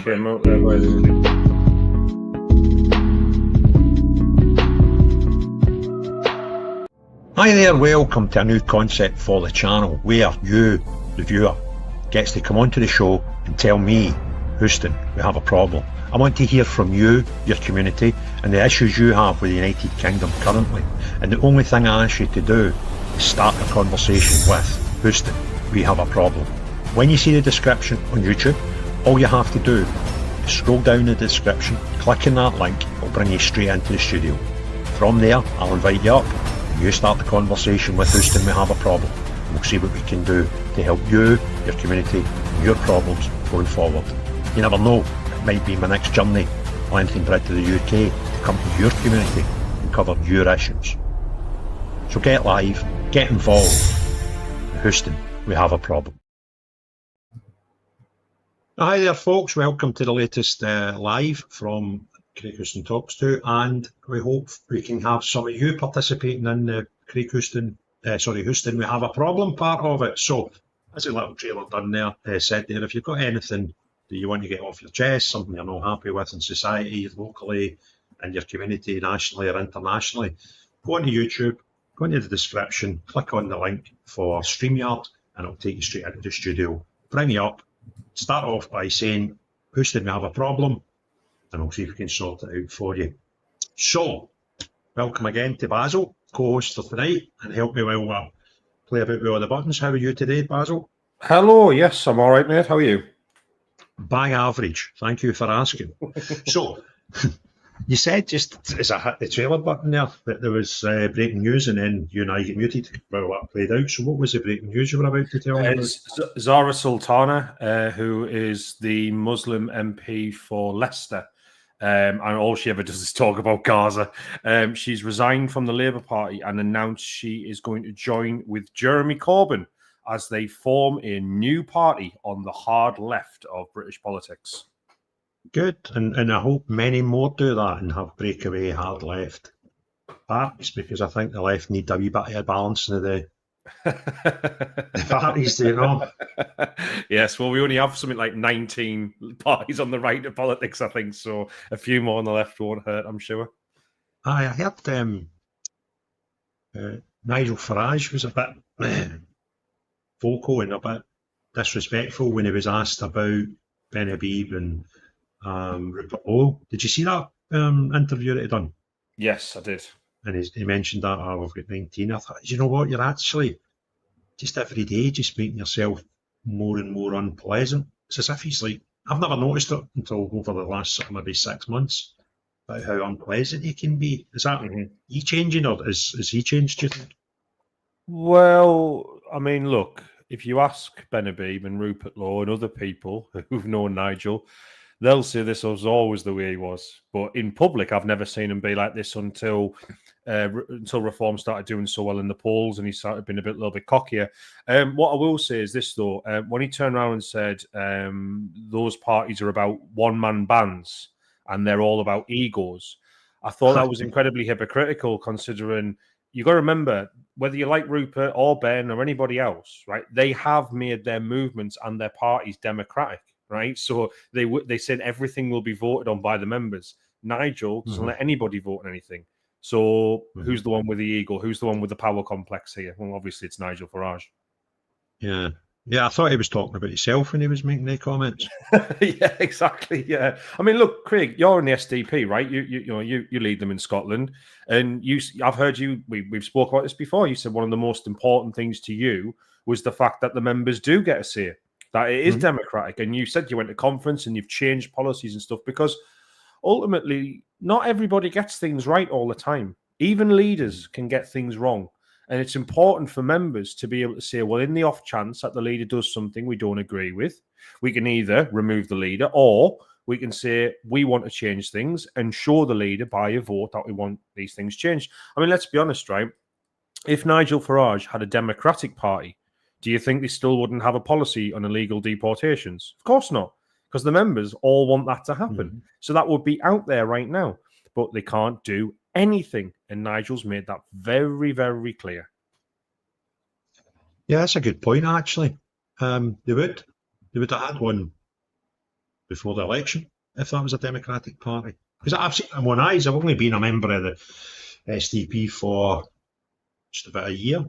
came out there by the way. Hi there, welcome to a new concept for the channel where you, the viewer, gets to come onto the show and tell me, Houston, we have a problem. I want to hear from you, your community, and the issues you have with the United Kingdom currently. And the only thing I ask you to do is start a conversation with, Houston, we have a problem. When you see the description on YouTube, all you have to do is scroll down the description, click on that link, it'll bring you straight into the studio. From there, I'll invite you up, and you start the conversation with Houston, we have a problem. And we'll see what we can do to help you, your community, and your problems going forward. You never know, it might be my next journey, length and breadth of the UK, to come to your community and cover your issues. So get live, get involved. Houston, we have a problem. Hi there folks, welcome to the latest live from Craig Houston Talks To, and we hope we can have some of you participating in the Houston, we have a problem part of it. So, as a little trailer done there, said there, if you've got anything that you want to get off your chest, something you're not happy with in society, locally, in your community, nationally or internationally, go onto YouTube, go into the description, click on the link for StreamYard, and it'll take you straight into the studio, bring you up, start off by saying, Houston, we have a problem, and we'll see if we can sort it out for you. So, welcome again to Basil, co-host for tonight, and help me while I play about with all the buttons. How are you today, Basil? Hello, yes, I'm all right, mate. How are you? By average. Thank you for asking. So, you said just as I hit the trailer button there that there was breaking news, and then you and I get muted while that played out. So, what was the breaking news you were about to tell me about? Zara Sultana, who is the Muslim MP for Leicester, and all she ever does is talk about Gaza. She's resigned from the Labour Party and announced she is going to join with Jeremy Corbyn as they form a new party on the hard left of British politics. Good, and I hope many more do that and have breakaway hard left parties, because I think the left need a wee bit of balancing of the parties, you know. Yes, well, we only have something like 19 parties on the right of politics, I think, so a few more on the left won't hurt, I'm sure. I heard Nigel Farage was a bit vocal and a bit disrespectful when he was asked about Ben Habib and Rupert Owl. Did you see that interview that he done? Yes, I did. And he mentioned that, we've got 19. I thought, you know what, you're actually just every day just making yourself more and more unpleasant. It's as if he's like, I've never noticed it until over the last maybe 6 months, about how unpleasant he can be. Is that he changing, or is he changed, do you think? Well, I mean, look, if you ask Ben Habib and Rupert Law and other people who've known Nigel, they'll say this was always the way he was. But in public, I've never seen him be like this until Reform started doing so well in the polls and he started being a little bit cockier. What I will say is this, though. When he turned around and said those parties are about one-man bands and they're all about egos, I thought that was incredibly hypocritical, considering you got to remember, whether you like Rupert or Ben or anybody else, right, they have made their movements and their parties democratic. Right, so they said everything will be voted on by the members. Nigel doesn't let anybody vote on anything. So who's the one with the ego? Who's the one with the power complex here? Well, obviously it's Nigel Farage. Yeah, I thought he was talking about himself when he was making the comments. Yeah, exactly. Yeah, I mean, look, Craig, you're in the SDP, right? You lead them in Scotland, and I've heard you. We've spoke about this before. You said one of the most important things to you was the fact that the members do get a say, that it is democratic. And you said you went to conference and you've changed policies and stuff, because ultimately not everybody gets things right all the time. Even leaders can get things wrong. And it's important for members to be able to say, well, in the off chance that the leader does something we don't agree with, we can either remove the leader, or we can say we want to change things and show the leader by a vote that we want these things changed. I mean, let's be honest, right? If Nigel Farage had a Democratic Party, do you think they still wouldn't have a policy on illegal deportations? Of course not, because the members all want that to happen. So that would be out there right now, but they can't do anything. And Nigel's made that very, very clear. Yeah, that's a good point, actually. They would have had one before the election if that was a Democratic Party. Because I've seen it in my own eyes. I've only been a member of the SDP for just about a year.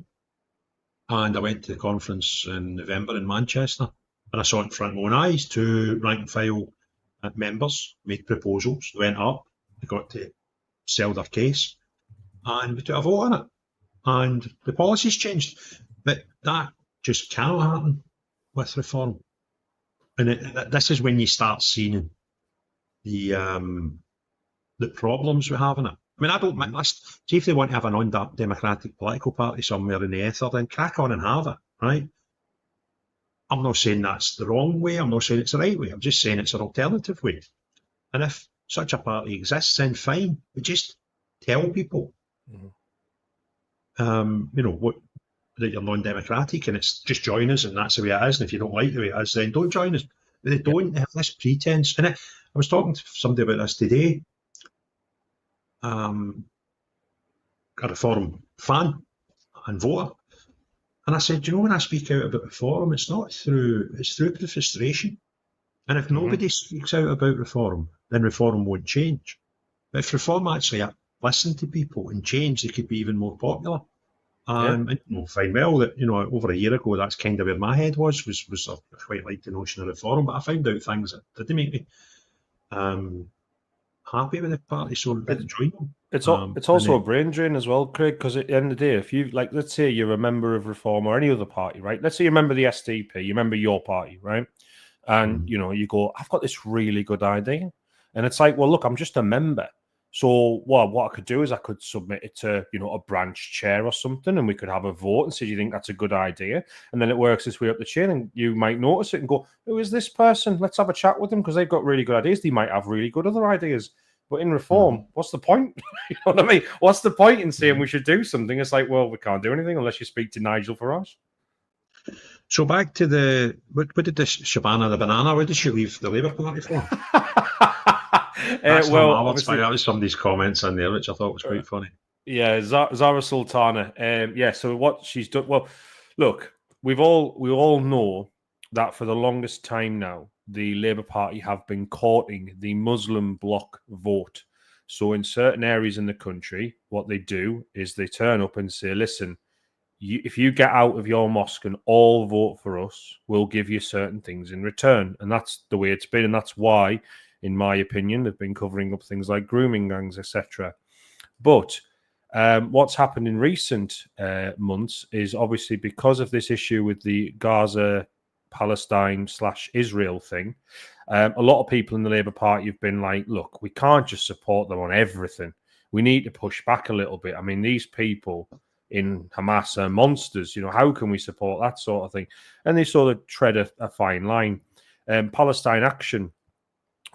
And I went to the conference in November in Manchester. And I saw it in front of my own eyes. 2 rank and file members made proposals. They went up. They got to sell their case. And we took a vote on it. And the policies changed. But that just cannot happen with reform. And this is when you start seeing the problems we have in it. I mean, I don't mind. See if they want to have an undemocratic political party somewhere in the ether, then crack on and have it, right? I'm not saying that's the wrong way. I'm not saying it's the right way. I'm just saying it's an alternative way. And if such a party exists, then fine. But just tell people, what that you're non-democratic and it's just join us and that's the way it is. And if you don't like the way it is, then don't join us. But they don't have this pretense. And I was talking to somebody about this today. A reform fan and voter. And I said, when I speak out about reform, it's through the frustration. And if nobody speaks out about reform, then reform won't change. But if reform actually listened to people and changed, they could be even more popular. And fine well that, over a year ago, that's kind of where my head was I quite liked the notion of reform, but I found out things that didn't make me happy with the party, so I didn't join them. It's also a brain drain as well, Craig, because at the end of the day, if you, let's say you're a member of Reform or any other party, right? Let's say you're a member of the SDP, you remember your party, right? And, you go, I've got this really good idea. And it's like, well, look, I'm just a member. So what I could do is I could submit it to, a branch chair or something, and we could have a vote and say, do you think that's a good idea? And then it works its way up the chain, and you might notice it and go, who is this person? Let's have a chat with them because they've got really good ideas. They might have really good other ideas. But in reform, what's the point? You know what I mean? What's the point in saying we should do something? It's like, well, we can't do anything unless you speak to Nigel Farage. So back to what did this Shabana the Banana, what did she leave the Labour Party for? That was somebody's comments in there, which I thought was quite funny. Yeah, Zara Sultana. So what she's done, well, look, we all know that for the longest time now, the Labour Party have been courting the Muslim bloc vote. So in certain areas in the country, what they do is they turn up and say, listen, if you get out of your mosque and all vote for us, we'll give you certain things in return. And that's the way it's been. And that's why, in my opinion, they've been covering up things like grooming gangs, etc. But what's happened in recent months is obviously because of this issue with the Gaza Palestine/Israel thing, a lot of people in the Labour Party have been like, look, we can't just support them on everything. We need to push back a little bit. I mean, these people in Hamas are monsters. How can we support that sort of thing? And they sort of tread a fine line. Palestine Action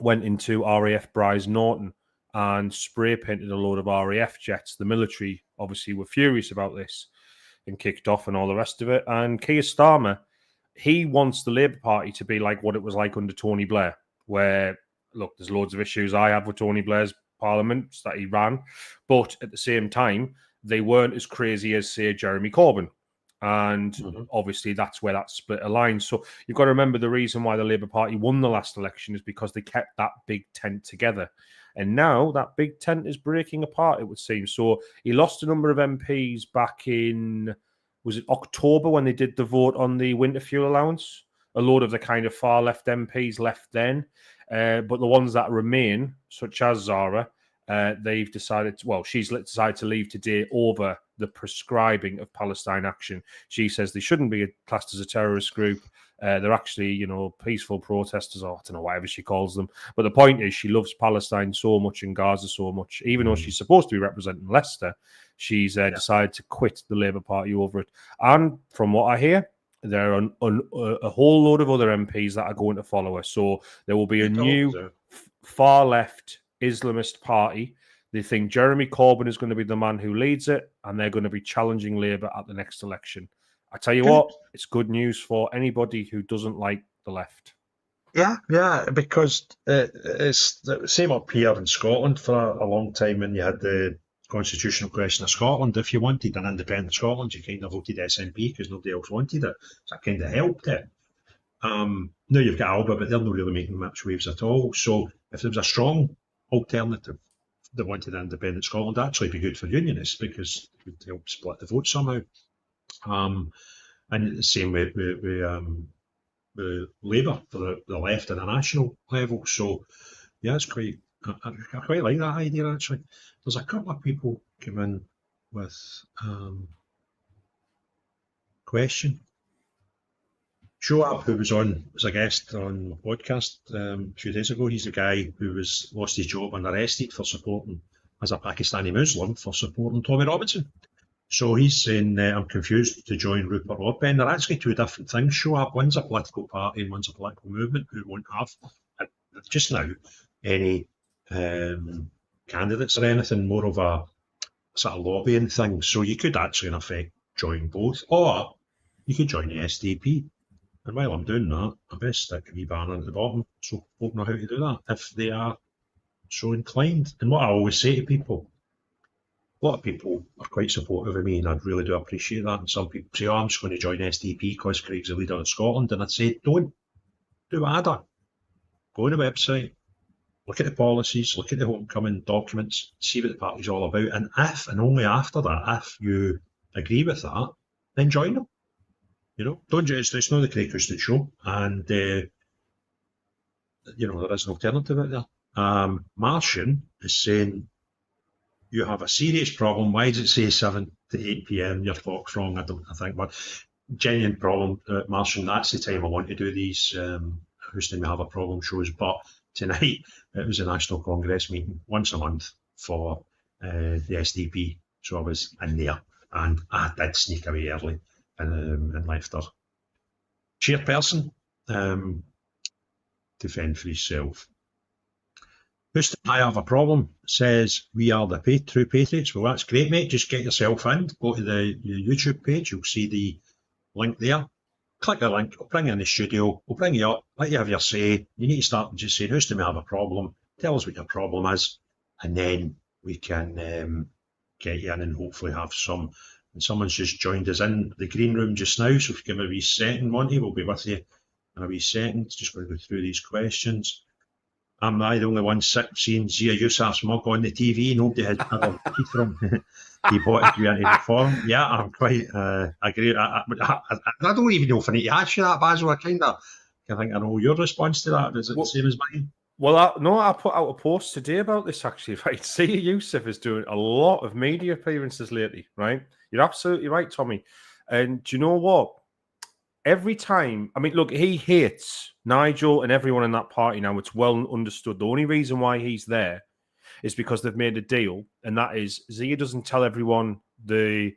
went into RAF Bryce Norton and spray painted a load of RAF jets. The military obviously were furious about this and kicked off and all the rest of it. And Keir Starmer, he wants the Labour Party to be like what it was like under Tony Blair, where, look, there's loads of issues I have with Tony Blair's parliaments that he ran, but at the same time, they weren't as crazy as, say, Jeremy Corbyn. And obviously that's where that split a line. So you've got to remember the reason why the Labour Party won the last election is because they kept that big tent together. And now that big tent is breaking apart, it would seem. So he lost a number of MPs back in, was it October when they did the vote on the winter fuel allowance? A load of the kind of far left MPs left then. But the ones that remain, such as Zara, they've decided, she's decided to leave today over the prescribing of Palestine Action. She says they shouldn't be classed as a terrorist group. They're actually, peaceful protesters, or I don't know, whatever she calls them. But the point is, she loves Palestine so much and Gaza so much, even though she's supposed to be representing Leicester, she's decided to quit the Labour Party over it. And from what I hear, there are a whole load of other MPs that are going to follow her. So there will be a new far-left Islamist party. They think Jeremy Corbyn is going to be the man who leads it, and they're going to be challenging Labour at the next election. I tell you what, it's good news for anybody who doesn't like the left. Yeah, because it's the same up here in Scotland for a long time when you had the constitutional question of Scotland. If you wanted an independent Scotland, you kind of voted SNP because nobody else wanted it. So that kind of helped it. Now you've got Alba, but they're not really making much waves at all. So if there was a strong alternative that wanted independent Scotland, that'd actually be good for unionists because it would help split the vote somehow. And the same with Labour for the left at a national level. So yeah, it's quite. I quite like that idea actually. There's a couple of people come in with question. Shoaib, who was on as a guest on my podcast a few days ago, he's the guy who was lost his job and arrested for supporting, as a Pakistani Muslim, for supporting Tommy Robinson. So he's saying, I'm confused to join Rupert Orpen. They're actually two different things. Shoaib, one's a political party and one's a political movement who won't have, just now, any candidates or anything, more of a sort of lobbying thing. So you could actually, in effect, join both, or you could join the SDP. And while I'm doing that, I best stick a wee banner at the bottom so folk know how to do that if they are so inclined. And what I always say to people, a lot of people are quite supportive of me, and I really do appreciate that. And some people say, oh, I'm just going to join SDP because Craig's the leader of Scotland. And I'd say, don't. Do what I done. Go on the website, look at the policies, look at the homecoming documents, see what the party's all about. And if, and only after that, if you agree with that, then join them. You know, don't just, it's not the Craig Houston show. And, you know, there is an alternative out there. Martian is saying, you have a serious problem. Why does it say 7 to 8 p.m? Your clock's wrong, I think. But genuine problem, Martian, that's the time I want to do these Houston We Have a Problem shows. But tonight, it was a National Congress meeting once a month for the SDP. So I was in there, and I did sneak away early and left her chairperson to fend for himself. Houston, I Have a Problem says, we are the true patriots. Well, that's great, mate. Just get yourself in. Go to the YouTube page. You'll see the link there. Click the link. We'll bring you in the studio. We'll bring you up. Let you have your say. You need to start just saying, Houston, we have a problem. Tell us what your problem is. And then we can get you in and hopefully have some. And someone's just joined us in the green room just now. So if you give me a wee second, Monty, we'll be with you in a wee second. Just going to go through these questions. Am I the only one seeing Zia Yousaf's mug on the TV? Nobody has ever heard from he bought you into the forum. Yeah, I'm quite agree. I don't even know if I need to ask you that, Basil. I think I know your response to that. Is it the same as mine? Well, I put out a post today about this actually. Right, Zia Yousaf is doing a lot of media appearances lately. Right, you're absolutely right, Tommy. And do you know what? Every time, I mean, look, he hates Nigel and everyone in that party now. It's well understood. The only reason why he's there is because they've made a deal, and that is Zia doesn't tell everyone the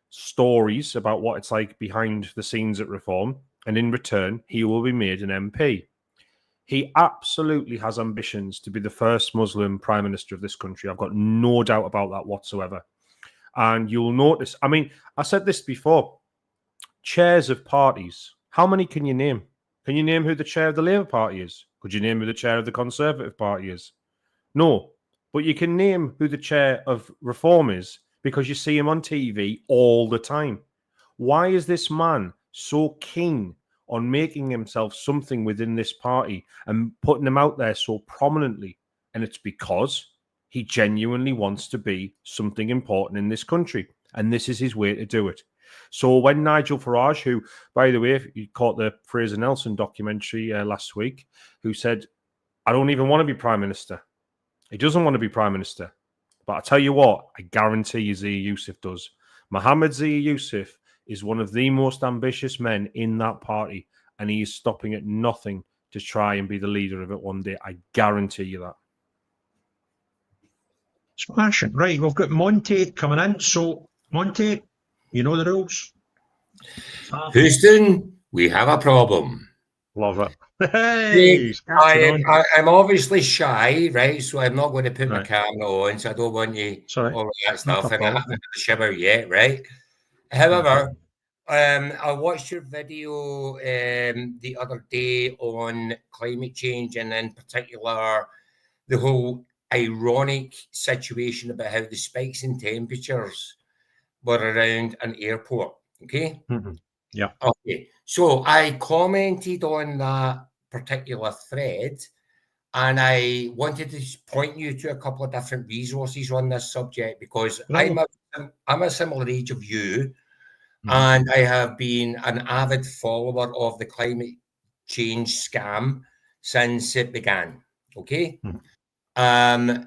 stories about what it's like behind the scenes at Reform, and in return, he will be made an MP. He absolutely has ambitions to be the first Muslim Prime Minister of this country. I've got no doubt about that whatsoever. And you'll notice, I mean, I said this before, chairs of parties. How many can you name? Can you name who the chair of the Labour Party is? Could you name who the chair of the Conservative Party is? No. But you can name who the chair of Reform is because you see him on TV all the time. Why is this man so keen on making himself something within this party and putting him out there so prominently? And it's because he genuinely wants to be something important in this country. And this is his way to do it. So when Nigel Farage, who, by the way, you caught the Fraser Nelson documentary last week, who said, I don't even want to be Prime Minister. He doesn't want to be Prime Minister. But I tell you what, I guarantee you Zia Yousaf does. Mohammed Zia Yousaf is one of the most ambitious men in that party, and he is stopping at nothing to try and be the leader of it one day. I guarantee you that. Smashing. Right, we've got Monty coming in. So, Monty, you know the rules. Houston, we have a problem. Love it. Hey, I'm obviously shy, right? So I'm not going to put my camera on, so I don't want you all that stuff. And I haven't had a shower yet, right? However, I watched your video the other day on climate change, and in particular, the whole ironic situation about how the spikes in temperatures were around an airport, okay? Yeah. Okay. So I commented on that particular thread, and I wanted to point you to a couple of different resources on this subject, because I'm a similar age of you, and I have been an avid follower of the climate change scam since it began. Okay. However,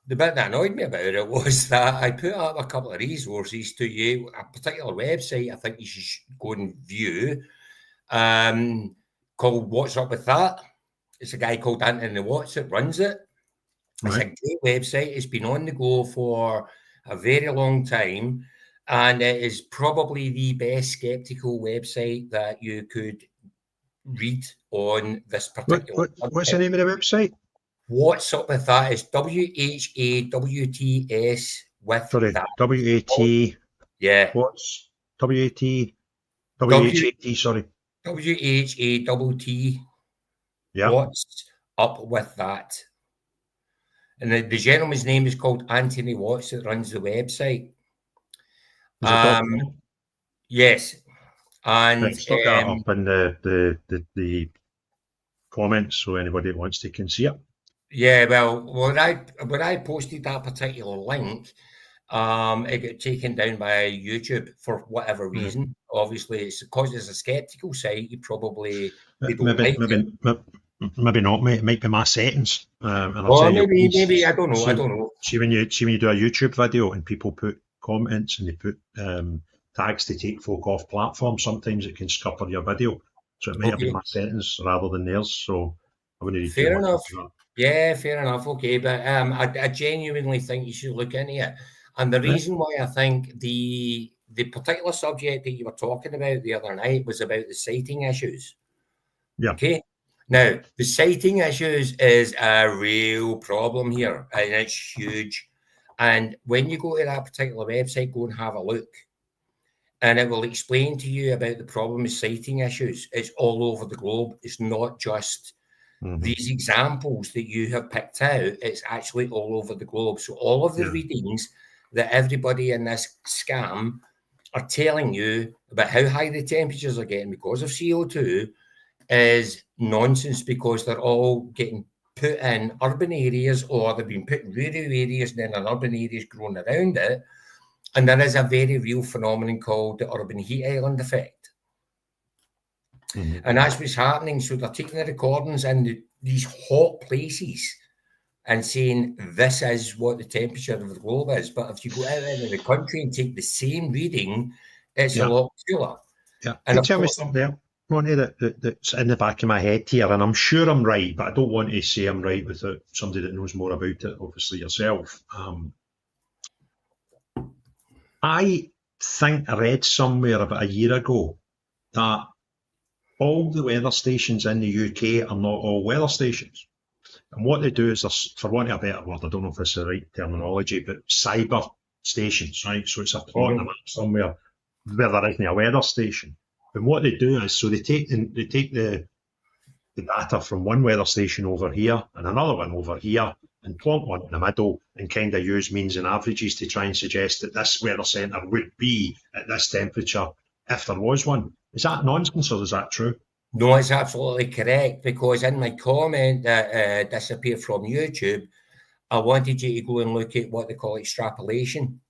the bit that annoyed me about it was that I put up a couple of resources to you, a particular website I think you should go and view, called What's Up With That. It's a guy called Anthony Watts that runs it. It's a great website. It's been on the go for a very long time, and it is probably the best skeptical website that you could read on this particular. What's the name of the website? What's Up With That is WHAWTS with Sorry, that. WAT. Yeah. What's WAT? WHAT, sorry. WHAWT. Yeah. What's Up With That. And the gentleman's name is called Anthony Watts that runs the website. Yes. And stick that up in the comments so anybody that wants to can see it. Yeah, well, when I posted that particular link, it got taken down by YouTube for whatever reason. Obviously, it's because it's a skeptical site. You probably maybe not. It might be my settings. And maybe I don't know. I don't know. See when you do a YouTube video and people put comments and they put tags to take folk off platform, sometimes it can scupper your video. So it might have been my settings rather than theirs. So I wouldn't read fair enough. Yeah, fair enough. Okay, but I genuinely think you should look into it. And the reason why I think the particular subject that you were talking about the other night was about the citing issues. Yeah. Okay. Now, the citing issues is a real problem here, and it's huge. And when you go to that particular website, go and have a look, and it will explain to you about the problem with citing issues. It's all over the globe. It's not just these examples that you have picked out. It's actually all over the globe. So all of the readings that everybody in this scam are telling you about how high the temperatures are getting because of CO2 is nonsense, because they're all getting put in urban areas, or they've been put in rural areas and then an urban areas grown around it. And there is a very real phenomenon called the urban heat island effect. And that's what's happening. So they're taking the recordings in these hot places and saying this is what the temperature of the globe is. But if you go out into the country and take the same reading, it's a lot cooler. Yeah. And tell me something there, Monty, that's in the back of my head here, and I'm sure I'm right, but I don't want to say I'm right without somebody that knows more about it, obviously yourself. I think I read somewhere about a year ago that all the weather stations in the UK are not all weather stations. And what they do is, for want of a better word, I don't know if this is the right terminology, but cyber stations, right? So it's a plot on a map somewhere where there isn't a weather station. And what they do is, so they take the data from one weather station over here and another one over here and plonk one in the middle and kind of use means and averages to try and suggest that this weather centre would be at this temperature if there was one. Is that nonsense or is that true? No, it's absolutely correct, because in my comment that disappeared from YouTube, I wanted you to go and look at what they call extrapolation.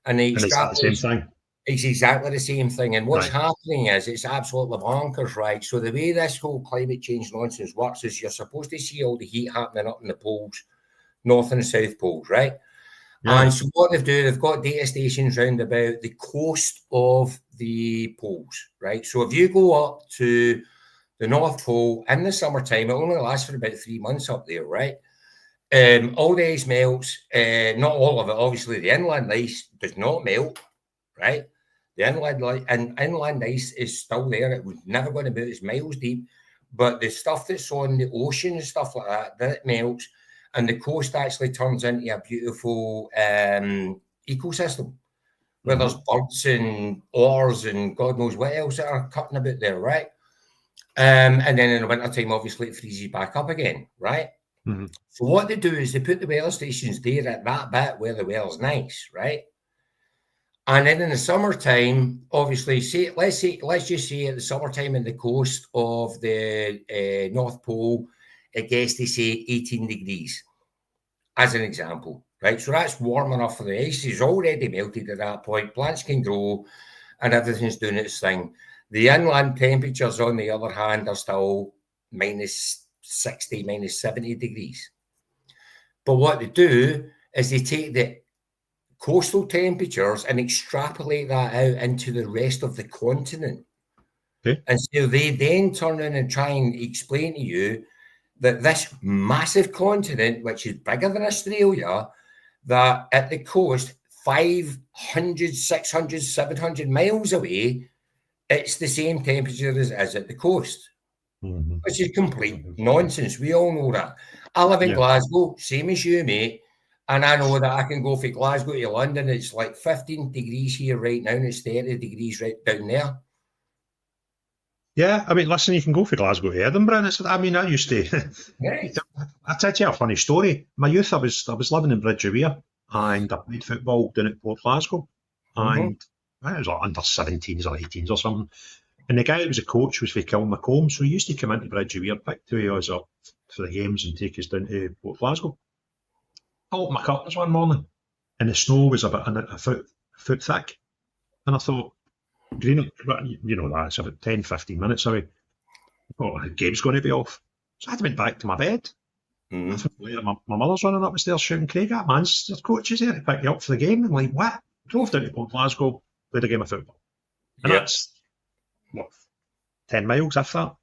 And is that the same thing? It's exactly the same thing. And what's happening is it's absolutely bonkers, right? So the way this whole climate change nonsense works is you're supposed to see all the heat happening up in the poles, north and south poles, right? Yeah. And so what they've got data stations round about the coast of the poles, right? So if you go up to the North Pole in the summertime, it only lasts for about 3 months up there, right? All the ice melts, not all of it. Obviously, the inland ice does not melt, right? The inland ice is still there. It was never going to be as miles deep, but the stuff that's on the ocean and stuff like that melts, and the coast actually turns into a beautiful ecosystem where there's birds and oars and God knows what else that are cutting about there, right? And then in the wintertime, obviously, it freezes back up again, right? So what they do is they put the weather stations there at that bit where the weather's nice, right? And then in the summertime, obviously, let's just say at the summertime in the coast of the North Pole, it gets to say 18 degrees, as an example, right? So that's warm enough for the ice. It's already melted at that point. Plants can grow and everything's doing its thing. The inland temperatures, on the other hand, are still minus 60, minus 70 degrees. But what they do is they take the coastal temperatures and extrapolate that out into the rest of the continent. Okay. And so they then turn in and try and explain to you that this massive continent, which is bigger than Australia, that at the coast, 500, 600, 700 miles away, it's the same temperature as it is at the coast, which is complete nonsense. We all know that. I live in Glasgow, same as you, mate. And I know that I can go from Glasgow to London. It's like 15 degrees here right now, and it's 30 degrees right down there. Yeah, I mean, listen, you can go from Glasgow to Edinburgh, and I used to. Right. I'll tell you a funny story. My youth, I was living in Bridge of Weir, and I played football down at Port Glasgow, and I was like under 17s or 18s or something. And the guy that was a coach was from Kilmacombe, so he used to come into Bridge of Weir, pick two of us up for the games, and take us down to Port Glasgow. I opened my curtains one morning, and the snow was about a foot thick, and I thought, Greenock, you know that, it's about 10, 15 minutes away. I thought the game's going to be off. So I went back to my bed. I thought later, my mother's running up the stairs shouting, Craig, that man's their coach is here to pick you up for the game. I'm like, what? Drove down to Port Glasgow, played a game of football. And that's, what, 10 miles, if that?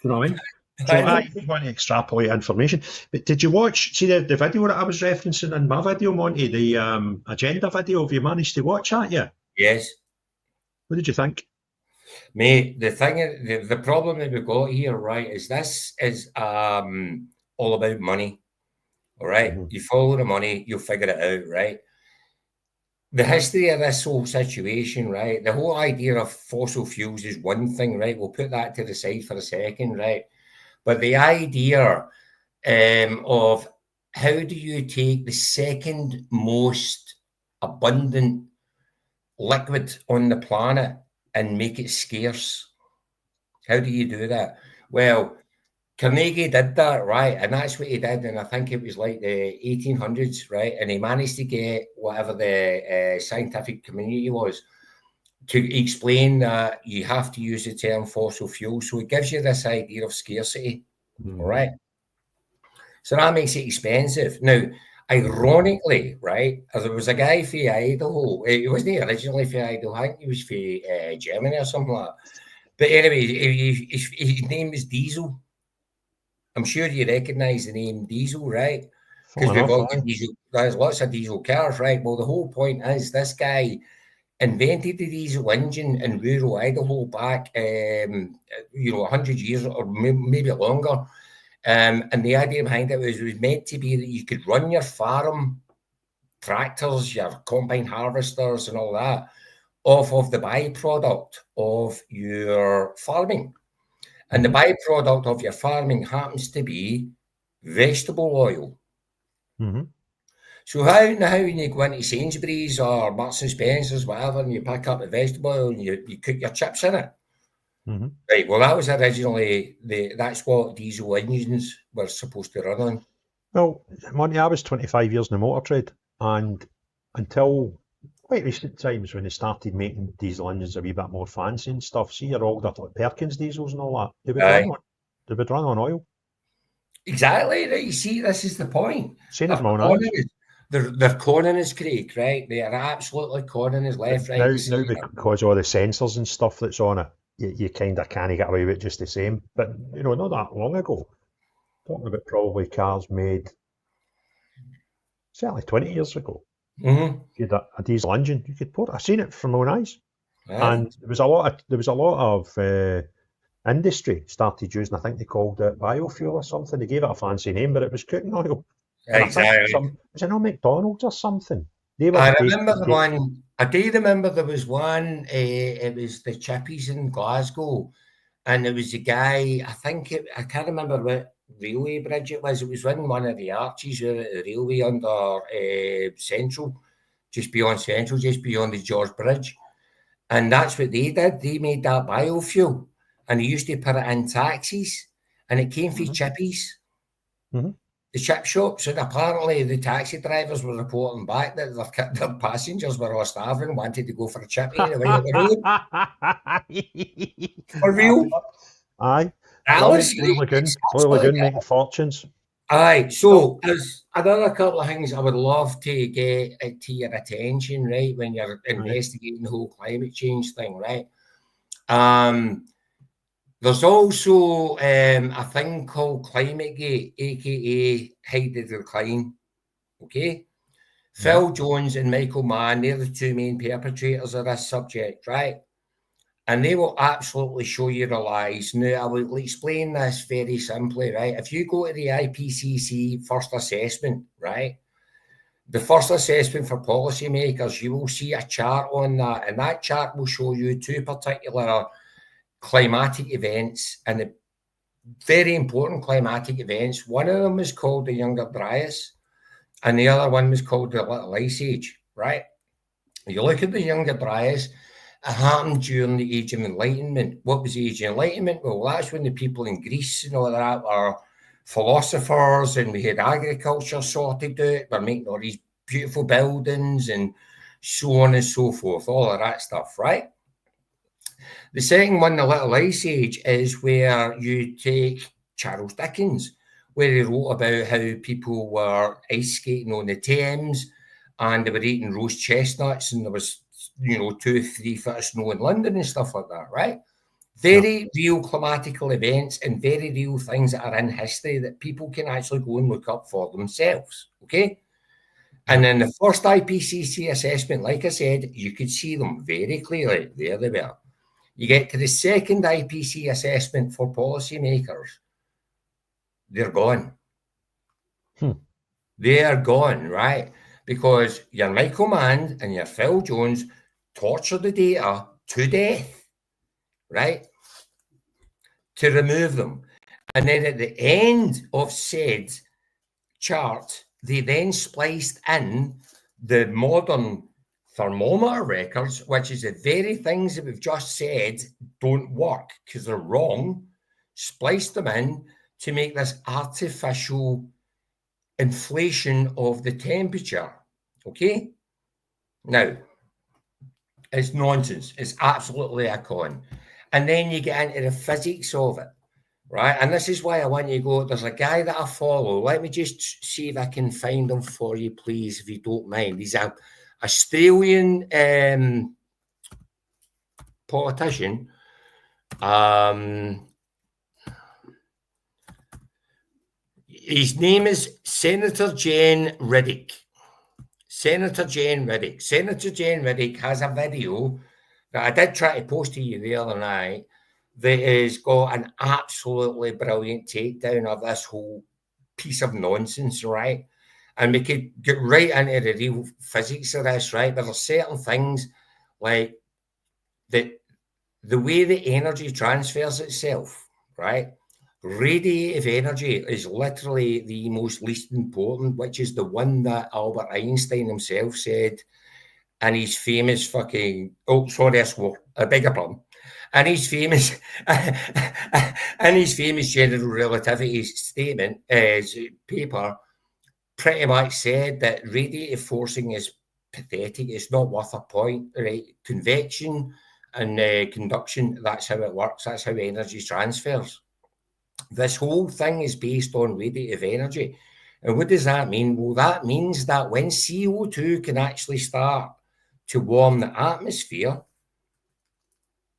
You know what I mean? So I want to extrapolate information. But did you see the video that I was referencing in my video, Monty, the agenda video? Have you managed to watch that yet? Yes. What did you think? Mate, the problem that we've got here, right, is this is all about money. All right. You follow the money, you'll figure it out, right? The history of this whole situation, right? The whole idea of fossil fuels is one thing, right? We'll put that to the side for a second, right? But the idea of how do you take the second most abundant liquid on the planet and make it scarce? How do you do that? Well, Carnegie did that, right? And that's what he did. And I think it was like the 1800s, right? And he managed to get whatever the scientific community was to explain that you have to use the term fossil fuel. So it gives you this idea of scarcity, all right? So that makes it expensive. Now, ironically, right, there was a guy from Idaho. He wasn't originally from Idaho. I think he was from Germany or something like that. But anyway, his name was Diesel. I'm sure you recognise the name Diesel, right? Because we've all got diesel. There's lots of diesel cars, right? Well, the whole point is this guy invented the diesel engine in rural Idaho back, 100 years or maybe longer. And the idea behind it was meant to be that you could run your farm tractors, your combine harvesters and all that off of the byproduct of your farming. And the byproduct of your farming happens to be vegetable oil. So how now when you go into Sainsbury's or Marks and Spencer's, whatever, and you pick up the vegetable oil and you cook your chips in it. Right, well, that was originally, that's what diesel engines were supposed to run on. Well, Monty, I was 25 years in the motor trade, and until quite recent times when they started making diesel engines a wee bit more fancy and stuff, see your older like Perkins diesels and all that, they would run on oil. Exactly, right, you see, this is the point. Same as my own eyes. They're conning us, Craig, right? They are absolutely conning us left, right. Now because of all the sensors and stuff that's on it, you kind of can't get away with it just the same. But, not that long ago, talking about probably cars made, certainly 20 years ago, you had a diesel engine. You could put it. I've seen it from my own eyes. And there was a lot of industry started using, I think they called it biofuel or something. They gave it a fancy name, but it was cooking oil. Exactly. Was it not McDonald's or something? I remember the one. I do remember there was one. It was the Chippies in Glasgow, and there was a guy. I can't remember what railway bridge it was. It was in one of the arches at the railway under Central, just beyond Central, just beyond the George Bridge. And that's what they did. They made that biofuel, and they used to put it in taxis, and it came from chippies, the chip shops. And apparently the taxi drivers were reporting back that their passengers were all starving, wanted to go for a chippy on the way up the road. For real. Aye. Blue Lagoon making fortunes. Aye, so there's another couple of things I would love to get to your attention, right, when you're investigating the whole climate change thing, right? There's also a thing called ClimateGate, aka Hide the Decline. Okay, Phil Jones and Michael Mann, they're the two main perpetrators of this subject, right? And they will absolutely show you the lies. Now, I will explain this very simply, right? If you go to the IPCC first assessment, right? The first assessment for policymakers, you will see a chart on that, and that chart will show you two particular climatic events, and the very important climatic events. One of them is called the Younger Dryas, and the other one was called the Little Ice Age, right? You look at the Younger Dryas, it happened during the Age of Enlightenment. What was the Age of Enlightenment? Well, that's when the people in Greece and all that were philosophers, and we had agriculture sorted out. We're making all these beautiful buildings and so on and so forth, all of that stuff, right? The second one, the Little Ice Age, is where you take Charles Dickens, where he wrote about how people were ice skating on the Thames and they were eating roast chestnuts, and there was 2-3 foot of snow in London and stuff like that, right? Very real climatical events and very real things that are in history that people can actually go and look up for themselves, okay? And then the first IPCC assessment, like I said, you could see them very clearly. There they were. You get to the second IPCC assessment for policymakers, they're gone. They are gone, right? Because your Michael Mann and your Phil Jones torture the data to death, right? To remove them. And then at the end of said chart, they then spliced in the modern thermometer records, which is the very things that we've just said don't work because they're wrong, spliced them in to make this artificial inflation of the temperature, okay? Now, it's nonsense. It's absolutely a con. And then you get into the physics of it, right? And this is why I want you to go, there's a guy that I follow. Let me just see if I can find him for you, please, if you don't mind. He's an Australian politician. His name is Senator Jane Riddick. Senator Jane Riddick. Senator Jane Riddick has a video that I did try to post to you the other night that has got an absolutely brilliant takedown of this whole piece of nonsense, right? And we could get right into the real physics of this, right? There are certain things like the way the energy transfers itself, right? Radiative energy is literally the most least important, which is the one that Albert Einstein himself said in his famous fucking, oh, sorry, I swore, I beg your pardon. And his famous general relativity statement, paper, pretty much said that radiative forcing is pathetic. It's not worth a point, right? Convection and conduction, that's how it works. That's how energy transfers. This whole thing is based on radiative energy. And what does that mean? Well, that means that when CO2 can actually start to warm the atmosphere,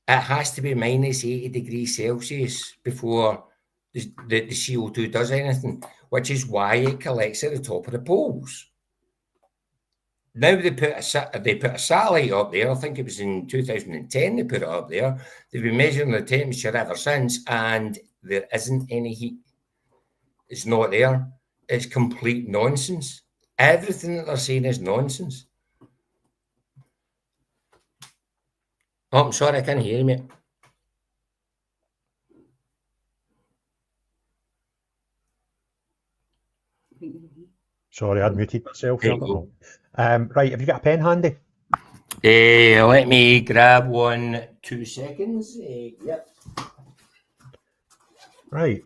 it has to be minus 80 degrees Celsius before the CO2 does anything, which is why it collects at the top of the poles. Now they put a satellite up there. I think it was in 2010 they put it up there. They've been measuring the temperature ever since, and there isn't any heat. It's not there. It's complete nonsense. Everything that they're saying is nonsense. Oh, I'm sorry, I can't hear you, mate. Sorry, I'd muted myself. Right, have you got a pen handy? Let me grab one. 2 seconds. Yep. Right.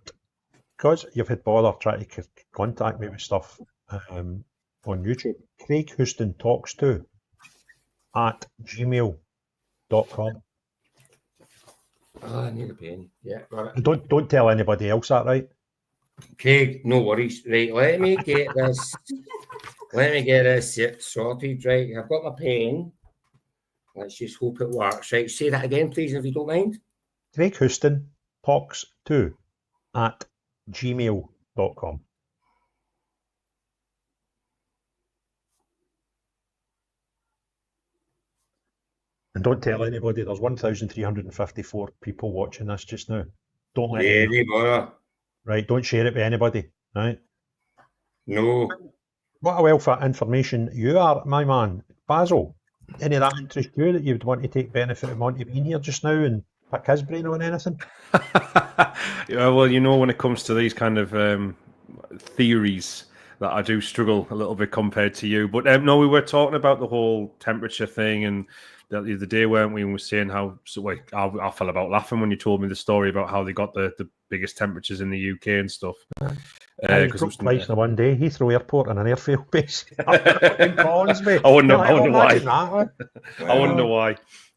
Because you've had bother trying to contact me with stuff on YouTube, Craig Houston talks to at gmail.com. I need a pen. Yeah, got it. Don't tell anybody else that, right? Craig, no worries. Right, let me get this. Let me get this sorted. Right, I've got my pen. Let's just hope it works. Right, say that again, please, if you don't mind. Craig Houston talks to at gmail.com. And don't tell anybody, there's 1,354 people watching this just now. Don't let anybody bother. Right, don't share it with anybody, right? No. What a wealth of information you are, my man. Basil, any of that interest you that you'd want to take benefit of Monty being here just now and pick his brain on anything? Yeah, well, when it comes to these kind of theories, that I do struggle a little bit compared to you. But no, we were talking about the whole temperature thing, and the other day, weren't we? And we were saying how I fell about laughing when you told me the story about how they got the biggest temperatures in the UK and stuff. Because it was twice in one day. Heathrow Airport and an airfield base. I wonder why. I wonder why.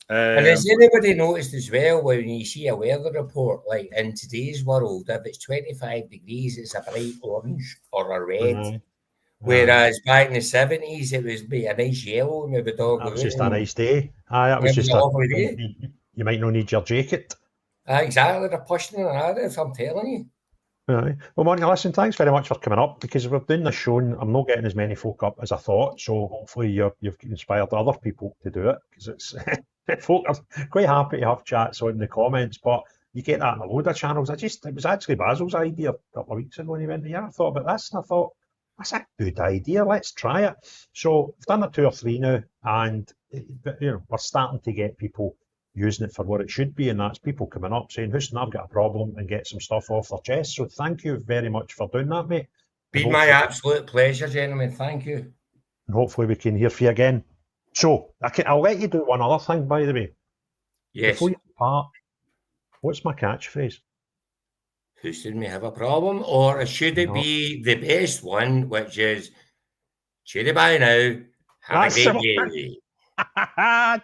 And has anybody noticed as well, when you see a weather report, like in today's world, if it's 25 degrees, it's a bright orange or a red. Whereas back in the 70s, it was a nice yellow. And maybe that was just a nice day. That was just a lovely day. You might not need your jacket. Exactly. They're pushing it out, if I'm telling you. Right. Well, Monty, listen, thanks very much for coming up, because we're doing this show and I'm not getting as many folk up as I thought. So hopefully you've inspired other people to do it, because it's folk are quite happy to have chats on the comments, but you get that in a load of channels. It was actually Basil's idea a couple of weeks ago when he went, I thought about this, and I thought, that's a good idea, let's try it. So I've done 2 or 3 now, and we're starting to get people using it for what it should be, and that's people coming up saying, Houston, I've got a problem, and get some stuff off their chest. So thank you very much for doing that, mate. Been my absolute pleasure, gentlemen. Thank you. And hopefully we can hear from you again. So I'll let you do one other thing, by the way. Yes. Before you depart, what's my catchphrase? Houston may have a problem, or should it be the best one, which is, cheery bye now, have a great day.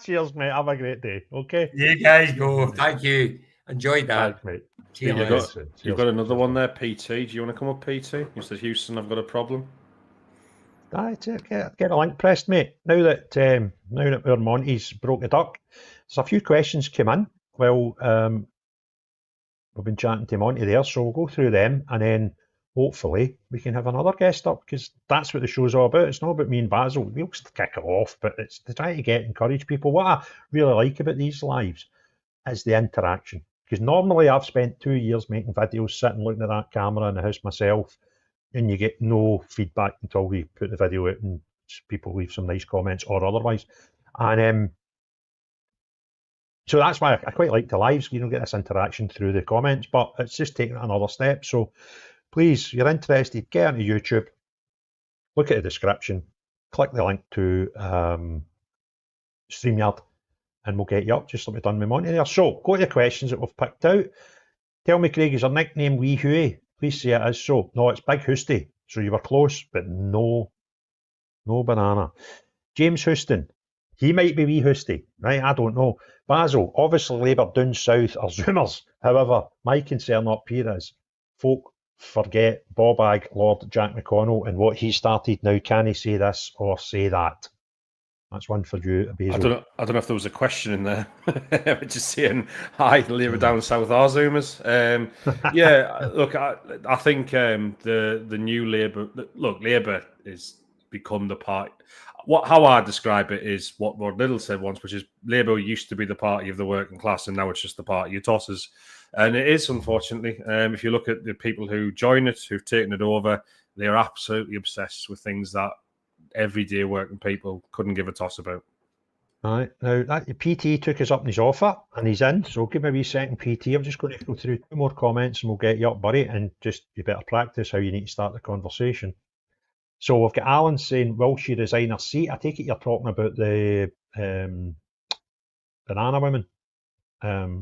Cheers, mate. Have a great day. Okay. You guys go. Thank you. Enjoyed that. Thanks, mate. You've got another one there, PT. Do you want to come up, PT? You said, Houston, I've got a problem. Get a link pressed, mate. Now that our Monty's broke the duck, there's a few questions come in. Well, we've been chatting to Monty there, so we'll go through them, and then hopefully we can have another guest up, because that's what the show's all about. It's not about me and Basil. We'll kick it off, but it's to try to encourage people. What I really like about these lives is the interaction, because normally I've spent 2 years making videos, sitting looking at that camera in the house myself, and you get no feedback until we put the video out and people leave some nice comments or otherwise. And so that's why I quite like the lives. You don't get this interaction through the comments, but it's just taking it another step. So please, if you're interested, get into YouTube, look at the description, click the link to StreamYard, and we'll get you up, just like we've done with Monty there. So go to the questions that we've picked out. Tell me, Craig, is your nickname Wee Huey? Please say it is so. No, it's Big Housty. So you were close, but no banana. James Houston, he might be Wee Housty, right? I don't know. Basil, obviously Labour down south are Zoomers. However, my concern up here is folk forget Bobag Lord Jack McConnell and what he started. Now, can he say this or say that? That's one for you, Basil. I don't know if there was a question in there. Just saying, hi, Labour down south are Zoomers. Yeah, look, I think the new Labour, Labour is become the party. How I describe it is what Little said once, which is Labour used to be the party of the working class, and now it's just the party of tossers. And it is, unfortunately. If you look at the people who join it, who've taken it over, they're absolutely obsessed with things that everyday working people couldn't give a toss about. All right. Now, that PT took us up in his offer, and he's in, so give me a wee second, PT. I'm just going to go through 2 more comments, and we'll get you up, buddy, and just you better practice how you need to start the conversation. So we've got Alan saying, will she resign her seat? I take it you're talking about the banana women.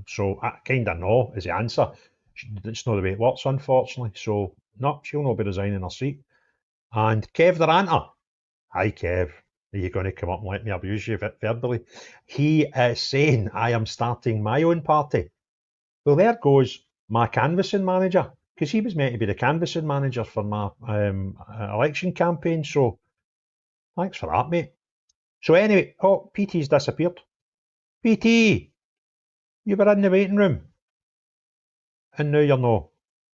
So I kind of know is the answer. It's not the way it works, unfortunately. So no, she'll not be resigning her seat. And Kev the Ranter. Hi, Kev. Are you going to come up and let me abuse you verbally? He is saying, I am starting my own party. Well, there goes my canvassing manager, because he was meant to be the canvassing manager for my election campaign. So thanks for that, mate. So anyway, PT's disappeared. PT, you were in the waiting room. And now you're not.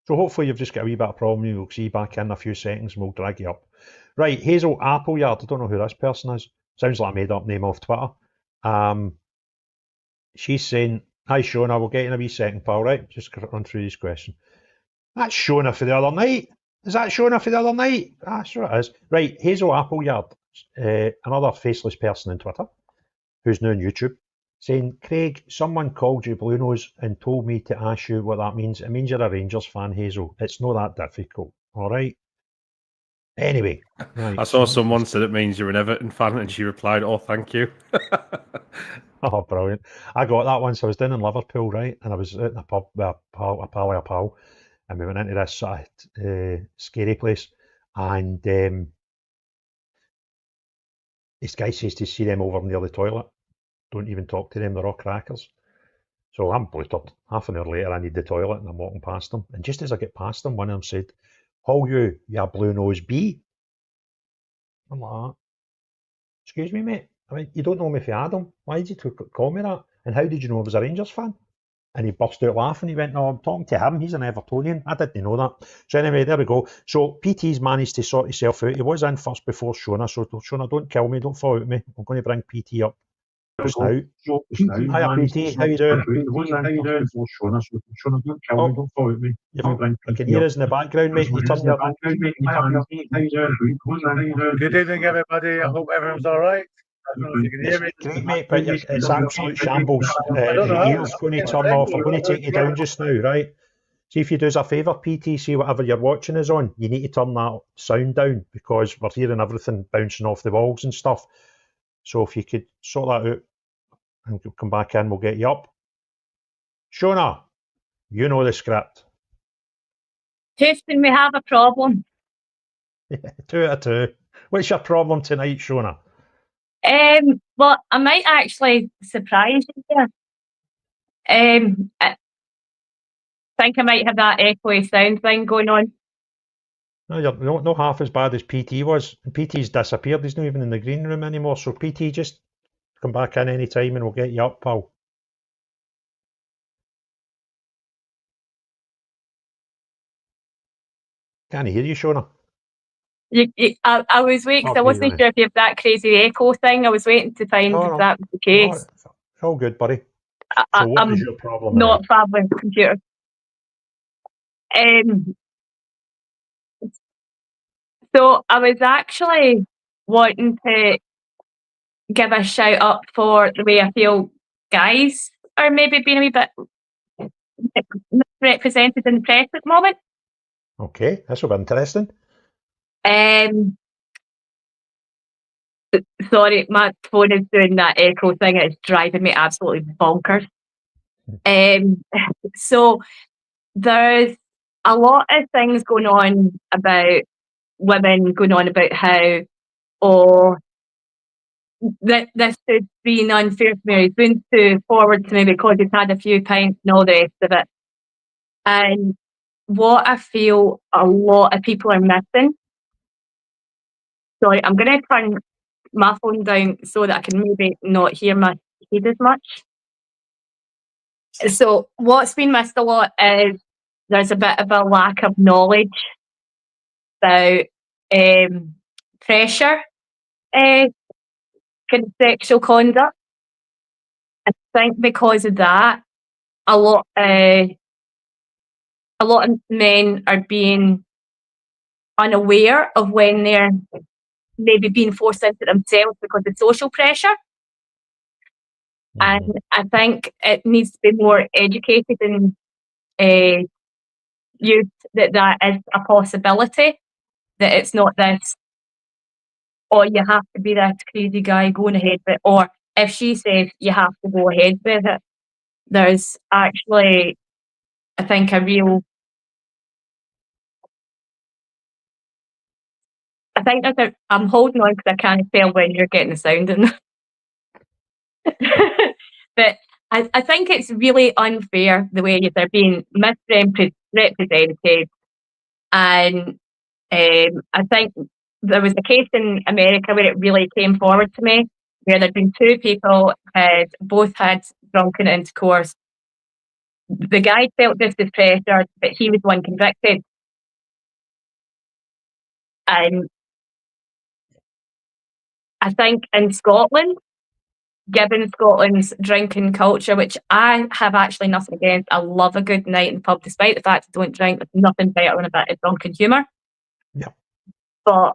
So hopefully you've just got a wee bit of problem. You'll see you back in a few seconds and we'll drag you up. Right, Hazel Appleyard. I don't know who this person is. Sounds like a made up name off Twitter. She's saying, hi Shona, we'll get in a wee second, pal, right? Just run through these questions. That's Shona for the other night. Is that Shona for the other night? Ah, sure it is. Right, Hazel Appleyard, another faceless person on Twitter, who's now on YouTube, saying, Craig, someone called you Blue Nose and told me to ask you what that means. It means you're a Rangers fan, Hazel. It's not that difficult, all right? Anyway. Right. I saw someone said it means you're an Everton fan and she replied, oh, thank you. Oh, brilliant. I got that once. I was down in Liverpool, right? And I was out in a pub with a pal, and we went into this scary place. And this guy says to see them over near the toilet. Don't even talk to them, they're all crackers. So I'm bluttered. Half an hour later, I need the toilet, and I'm walking past them. And just as I get past them, one of them said, how you blue nose bee? I'm like, excuse me, mate. I mean, you don't know me for Adam. Why did you call me that? And how did you know I was a Rangers fan? And he burst out laughing. He went, no, I'm talking to him. He's an Evertonian. I didn't know that. So anyway, there we go. So PT's managed to sort himself out. He was in first before Shona. So Shona, don't kill me. Don't fall out with me. I'm going to bring PT up just now. Hiya, PT. How you doing? How you doing? Shona, don't kill me. Don't fall out with me. I can hear us in the background, mate. You turn your... Good evening, everybody. I hope everyone's all right. Great, mate, but it's absolute shambles. The ear's going to turn off. I'm going to take you down just now, right? See if you do us a favour, PT, see whatever you're watching is on. You need to turn that sound down because we're hearing everything bouncing off the walls and stuff. So if you could sort that out and come back in, we'll get you up. Shona, you know the script. Houston, we have a problem. 2 out of 2. What's your problem tonight, Shona? Well, I might actually surprise you here. I think I might have that echoey sound thing going on. No, you're not half as bad as PT was. PT's disappeared. He's not even in the green room anymore. So PT, just come back in any time and we'll get you up, pal. Can't hear you, Shona. I was waiting because I wasn't sure if you have that crazy echo thing. I was waiting to find if that was the case. No, it's all good, buddy. So what is your problem? Not traveling computer. So I was actually wanting to give a shout up for the way I feel guys are maybe being a wee bit represented in the press at the moment. Okay, this will be interesting. Sorry, my phone is doing that echo thing. It's driving me absolutely bonkers. So there's a lot of things going on about women going on about how, this is being unfair to me. He's been too forward to me because he's had a few pints and all the rest of it. And what I feel a lot of people are missing. Sorry, I'm going to turn my phone down so that I can maybe not hear my head as much. So what's been missed a lot is there's a bit of a lack of knowledge about pressure, sexual conduct. I think because of that, a lot of men are being unaware of when they're maybe being forced into themselves because of social pressure. And I think it needs to be more educated in youth that is a possibility, that it's not this or you have to be this crazy guy going ahead with it, or if she says you have to go ahead with it, there's actually, I think, I think I'm holding on because I can't tell when you're getting the sound in. But I think it's really unfair the way they're being misrepresented. And I think there was a case in America where it really came forward to me, where there'd been two people both had drunken intercourse. The guy felt this was pressure, but he was one convicted. And I think in Scotland, given Scotland's drinking culture, which I have actually nothing against, I love a good night in the pub, despite the fact I don't drink. There's nothing better than a bit of drunken humour. Yeah. But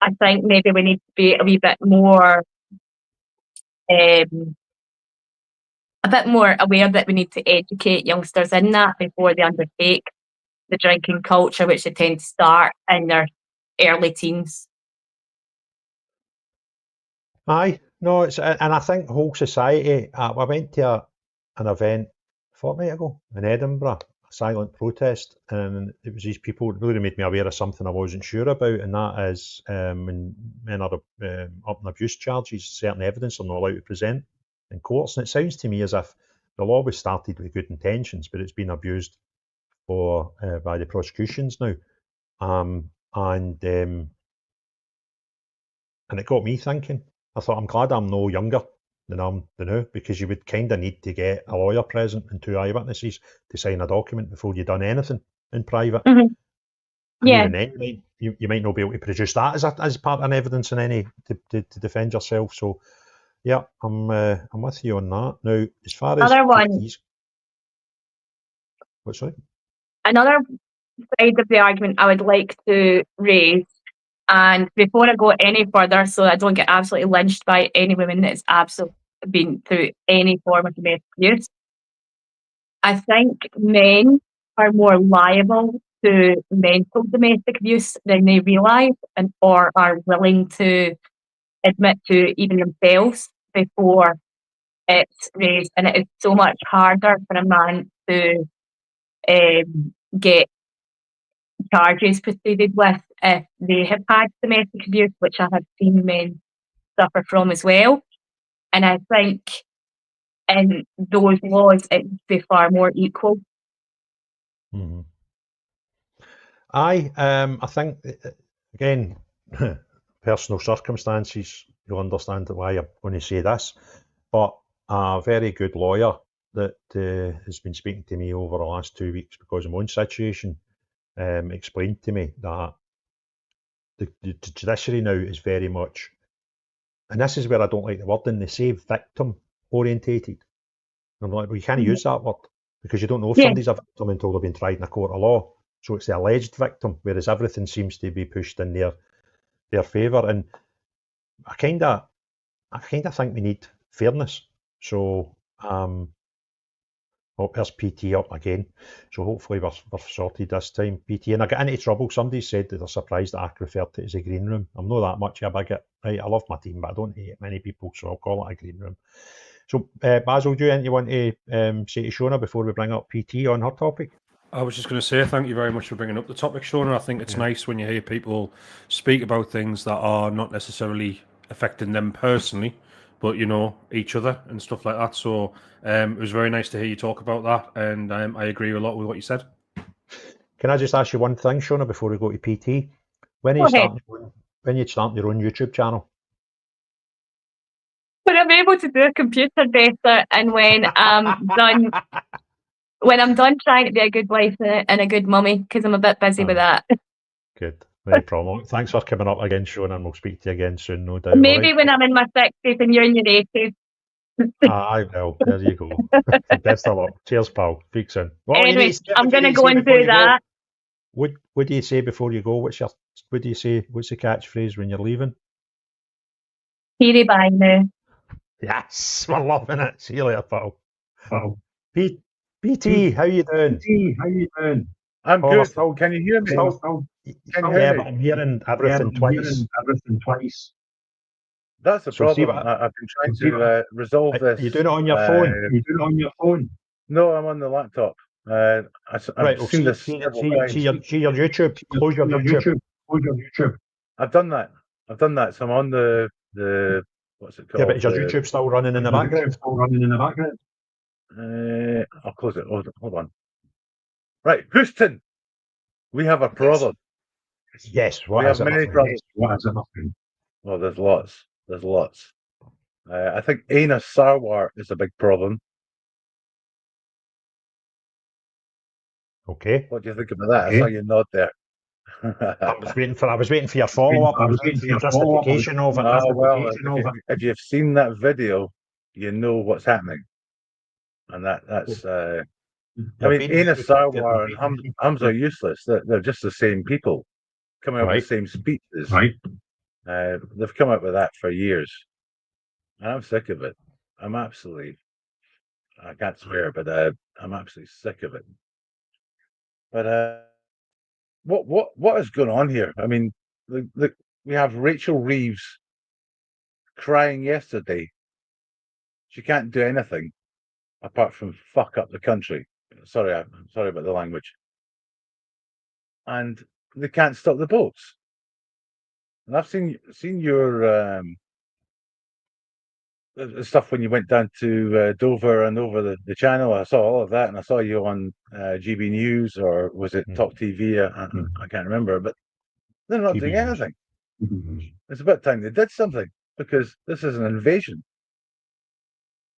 I think maybe we need to be a wee bit more aware that we need to educate youngsters in that before they undertake the drinking culture, which they tend to start in their early teens. Aye, no, and I think whole society. I went to an event a fortnight ago in Edinburgh, a silent protest, and it was these people that really made me aware of something I wasn't sure about, and that is when men are up on abuse charges, certain evidence they're not allowed to present in courts, and it sounds to me as if the law was started with good intentions, but it's been abused by the prosecutions now, and it got me thinking. I thought, I'm glad I'm no younger than I'm now, because you would kind of need to get a lawyer present and two eyewitnesses to sign a document before you've done anything in private. Mm-hmm. Yeah. Even then, you might not be able to produce that as part of an evidence in any to defend yourself. So, yeah, I'm with you on that. Now, as far as another one, what's sorry? Another side of the argument I would like to raise. And before I go any further, so I don't get absolutely lynched by any women that's absolutely been through any form of domestic abuse, I think men are more liable to mental domestic abuse than they realise or are willing to admit to even themselves before it's raised. And it is so much harder for a man to get charges proceeded with if they have had domestic abuse, which I have seen men suffer from as well. And I think in those laws it would be far more equal. Mm-hmm. I think, again, personal circumstances, you'll understand why I'm going to say this, but a very good lawyer that has been speaking to me over the last 2 weeks because of my own situation explained to me that the judiciary now is very much, and this is where I don't like the wording, they say victim orientated. And I'm like, well, you can't use that word because you don't know if somebody's a victim until they've been tried in a court of law. So it's the alleged victim, whereas everything seems to be pushed in their favour. And I kind of think we need fairness. So there's PT up again. So hopefully we're sorted this time, PT. And I get into trouble. Somebody said that they're surprised that I referred to it as a green room. I'm not that much of a bigot. Right? I love my team, but I don't hate many people, so I'll call it a green room. So Basil, do you want to say to Shona before we bring up PT on her topic? I was just going to say thank you very much for bringing up the topic, Shona. I think it's nice when you hear people speak about things that are not necessarily affecting them personally, but each other and stuff like that. So it was very nice to hear you talk about that, and I agree a lot with what you said. Can I just ask you one thing, Shona, before we go to PT? When you start your own YouTube channel? When I'm able to do a computer better, and when I'm done. When I'm done trying to be a good wife and a good mummy, because I'm a bit busy with that. Good, no problem. Thanks for coming up again, Shona, and we'll speak to you again soon, no doubt. Maybe when I'm in my 60s and you're in your 80s. I will. There you go. Best of luck. Cheers, pal. Speak soon. Well, anyway, I'm going to go and do that. What do you say before you go? What do you say? What's the catchphrase when you're leaving? Here bye now. Yes, we're loving it. See you later, pal. PT, how you doing? PT, how you doing? I'm good. Can you hear me? Can you hear me? But I'm hearing everything twice. That's the problem. I've been trying to resolve this. Are you doing it on your phone? No, I'm on the laptop. I've seen this. See your YouTube. Close your YouTube. I've done that. So I'm on the what's it called? Yeah, but is your YouTube still running in the background? I'll close it. Hold on. Right, Houston, we have a problem. Yes, we have many problems. What is it? Well, there's lots. I think Aina Sarwar is a big problem. Okay. What do you think about that? I saw you nod there. I was waiting for your follow-up. I was waiting for your justification of it. Well, if you've seen that video, you know what's happening. And that's I mean, Aina Sarwar and Hamza are useless. They're just the same people coming up with the same speeches. Right. They've come up with that for years. And I'm sick of it. I can't swear, but I'm absolutely sick of it. But what is going on here? I mean, we have Rachel Reeves crying yesterday. She can't do anything apart from fuck up the country. I'm sorry about the language. And they can't stop the boats. And I've seen your stuff when you went down to Dover and over the channel. I saw all of that, and I saw you on GB News, or was it Talk TV? I can't remember, but they're not doing anything. It's about time they did something, because this is an invasion.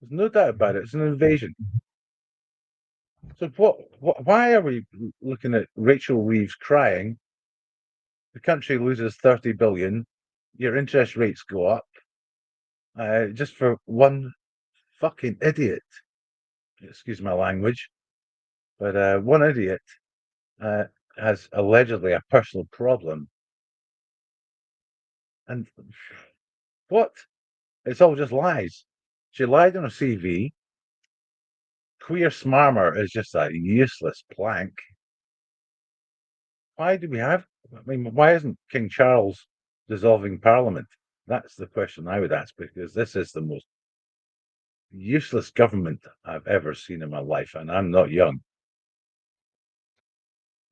There's no doubt about it. It's an invasion. So why are we looking at Rachel Reeves crying? The country loses 30 billion. Your interest rates go up. Just for one fucking idiot. Excuse my language. But one idiot has allegedly a personal problem. And what? It's all just lies. She lied on her CV. Queer Smarmer is just a useless plank. Why isn't King Charles dissolving Parliament? That's the question I would ask, because this is the most useless government I've ever seen in my life, and I'm not young.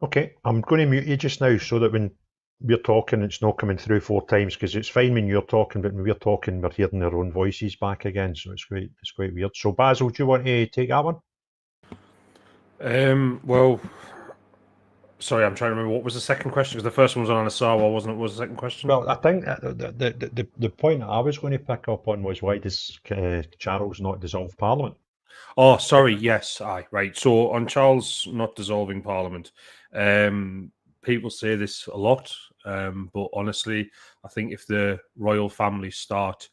Okay, I'm going to mute you just now so that when we're talking, it's not coming through 4 times, because it's fine when you're talking, but when we're talking, we're hearing our own voices back again, so it's quite weird. So, Basil, do you want to take that one? Well, sorry, I'm trying to remember what was the second question, because the first one was on Anasawa, wasn't it? What was the second question? Well, I think the point that I was going to pick up on was, why does Charles not dissolve Parliament? Oh, sorry. Yes, right. So on Charles not dissolving Parliament, people say this a lot, but honestly, I think if the royal family start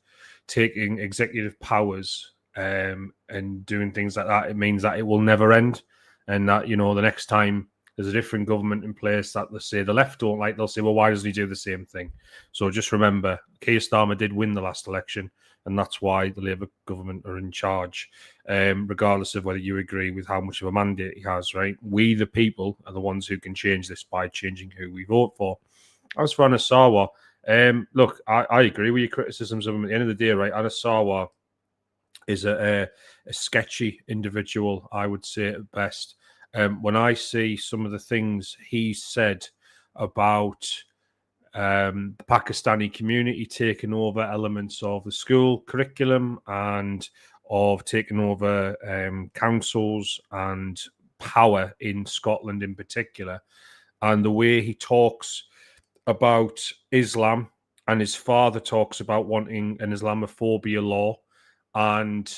taking executive powers and doing things like that, it means that it will never end, and that, you know, the next time there's a different government in place that they say the left don't like, they'll say, well, why doesn't he do the same thing? So just remember, Keir Starmer did win the last election, and that's why the Labour government are in charge, regardless of whether you agree with how much of a mandate he has, right? We, the people, are the ones who can change this by changing who we vote for. As for Anasawa, look, I agree with your criticisms of him. At the end of the day, right, Anasawa is a sketchy individual, I would say at best. When I see some of the things he said about the Pakistani community taking over elements of the school curriculum and of taking over councils and power in Scotland in particular, and the way he talks about Islam, and his father talks about wanting an Islamophobia law, and,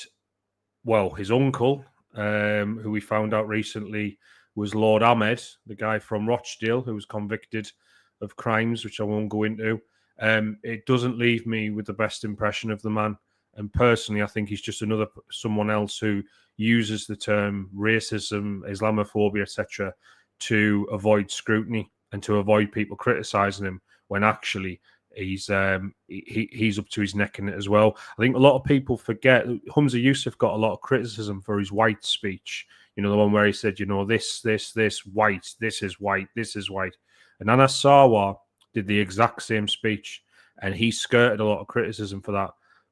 well, his uncle, who we found out recently was Lord Ahmed, the guy from Rochdale who was convicted of crimes, which I won't go into. It doesn't leave me with the best impression of the man. And personally, I think he's just someone else who uses the term racism, Islamophobia, etc., to avoid scrutiny and to avoid people criticizing him, when actually he's up to his neck in it as well. I think a lot of people forget Humza Yousaf got a lot of criticism for his white speech. You know, the one where he said, you know, this, white, this is white, this is white. And Anna Sarwar did the exact same speech, and he skirted a lot of criticism for that,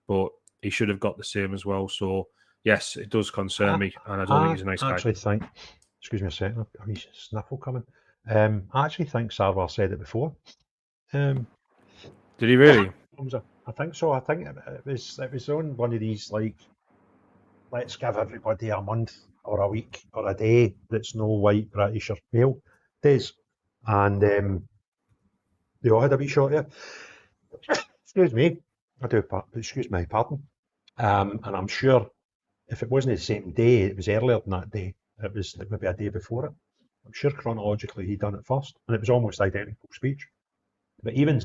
but he should have got the same as well. So, yes, it does concern me, and I don't think he's a nice guy. I actually think, excuse me a second, I've got a sniffle coming. I actually think Sarwar said it before. Did he really? I think so. I think it was on one of these, like, let's give everybody a month or a week or a day that's no white, British or male days. And they all had a wee shot there. Excuse me. Excuse my pardon. And I'm sure if it wasn't the same day, it was earlier than that day. It was like maybe a day before it. I'm sure chronologically he'd done it first, and it was almost identical speech. But even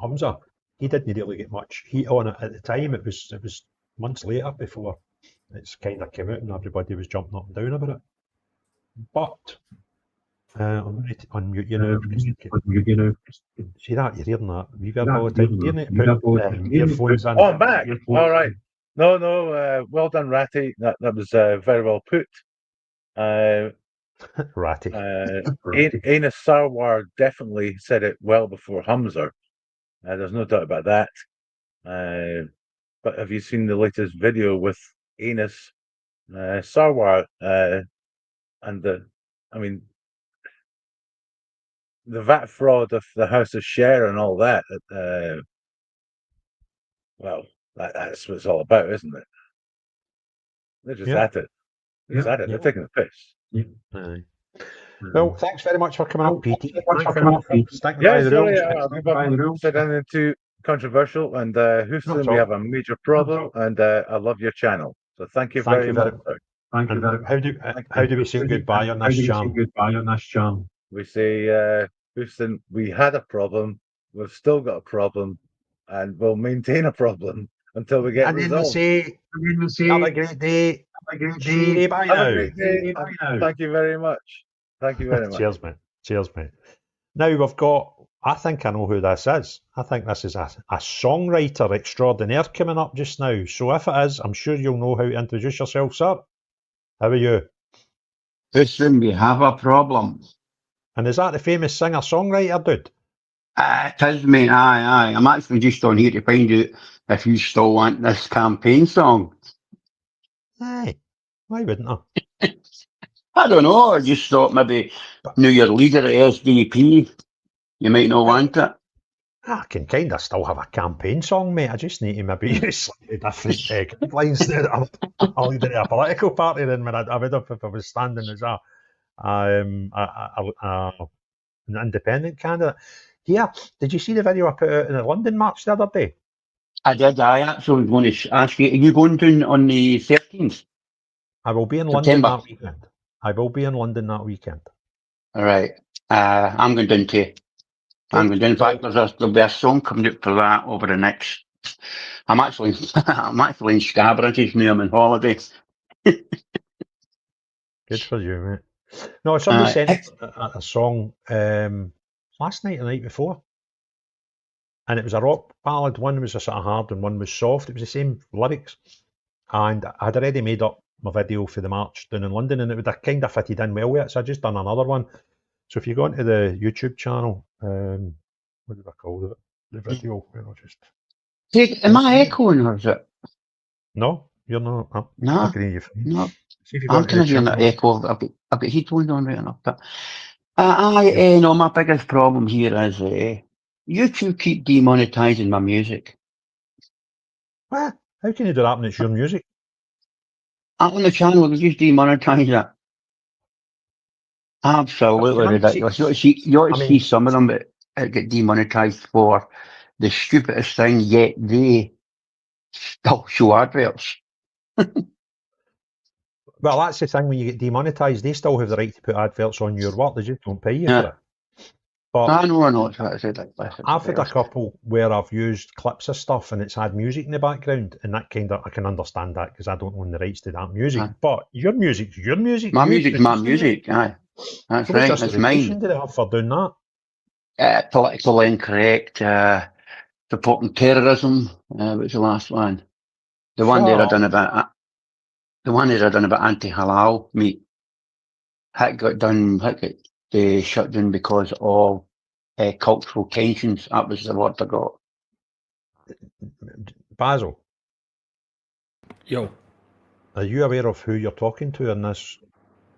Hamza, he didn't really get much heat on it at the time. It was months later before it's kind of came out and everybody was jumping up and down about it. But I'm going to unmute you now. See that? You're hearing that reverb all the time. You need to put earphones in. Oh, I'm back. All right. No. Well done, Ratty. That was very well put. Ratty. Anas Sarwar definitely said it well before Hamza. There's no doubt about that. But have you seen the latest video with Anas Sarwar and the VAT fraud of the House of Share and all that? Well, that's what it's all about, isn't it? They're just at it. They're taking the piss. Well, thanks very much for coming up, PT. I've said anything too controversial, and Houston, we have a major problem, and I love your channel. So thank you very much. Thank you very much. How do we say goodbye on this channel? We say, Houston, we had a problem, we've still got a problem, and we'll maintain a problem until we get resolved. And then we say, have a great day. Bye now. Thank you very much. Thank you very much. Cheers, mate. Now we've got, I think I know who this is. I think this is a songwriter extraordinaire coming up just now. So if it is, I'm sure you'll know how to introduce yourself, sir. How are you? Listen, we have a problem. And is that the famous singer-songwriter, dude? It is, mate. Aye. I'm actually just on here to find out if you still want this campaign song. Aye. Why wouldn't I? I don't know. I just thought maybe knew your leader at SDP. You might not want it. I can kind of still have a campaign song, mate. I just need to maybe use slightly different lines instead of a leader of a political party than when I would have if I was standing as an independent candidate. Yeah, did you see the video I put out in the London March the other day? I did. I actually was going to ask you, are you going down on the 13th? I will be in London that weekend. All right. I'm going down too. In fact, there'll be a song coming out for that over the next. I'm actually in Scarborough just now. I'm on holiday. Good for you, mate. No, somebody sent a song last night or the night before, and it was a rock ballad. One was a sort of hard and one was soft. It was the same lyrics, and I had already made up my video for the march down in London, and it would have kind of fitted in well with it. So I just done another one. So if you go into the YouTube channel, what did I call it? The video. Am I echoing or is it? No, you're not. No. I can hear you. No. I'm kind of hearing that echo. I've got headphones on right enough. But my biggest problem here is YouTube keep demonetising my music. What? How can you do that when it's your music? On the channel, they just demonetise it. Absolutely ridiculous. You ought to see some of them that get demonetised for the stupidest thing, yet they still show adverts. Well, that's the thing when you get demonetised, they still have the right to put adverts on your work, they just don't pay you for it. But I know. I've had a couple where I've used clips of stuff and it's had music in the background, and that kind of, I can understand that because I don't own the rights to that music. But your music's your music. My music's my music, aye. That's right, it's mine. Did it have for doing that? Politically incorrect, supporting terrorism, was the last one. The one there I done about the one that I done about anti-halal meat, it got shut down because of cultural tensions. That was the word I got. Basil. Yo. Are you aware of who you're talking to in this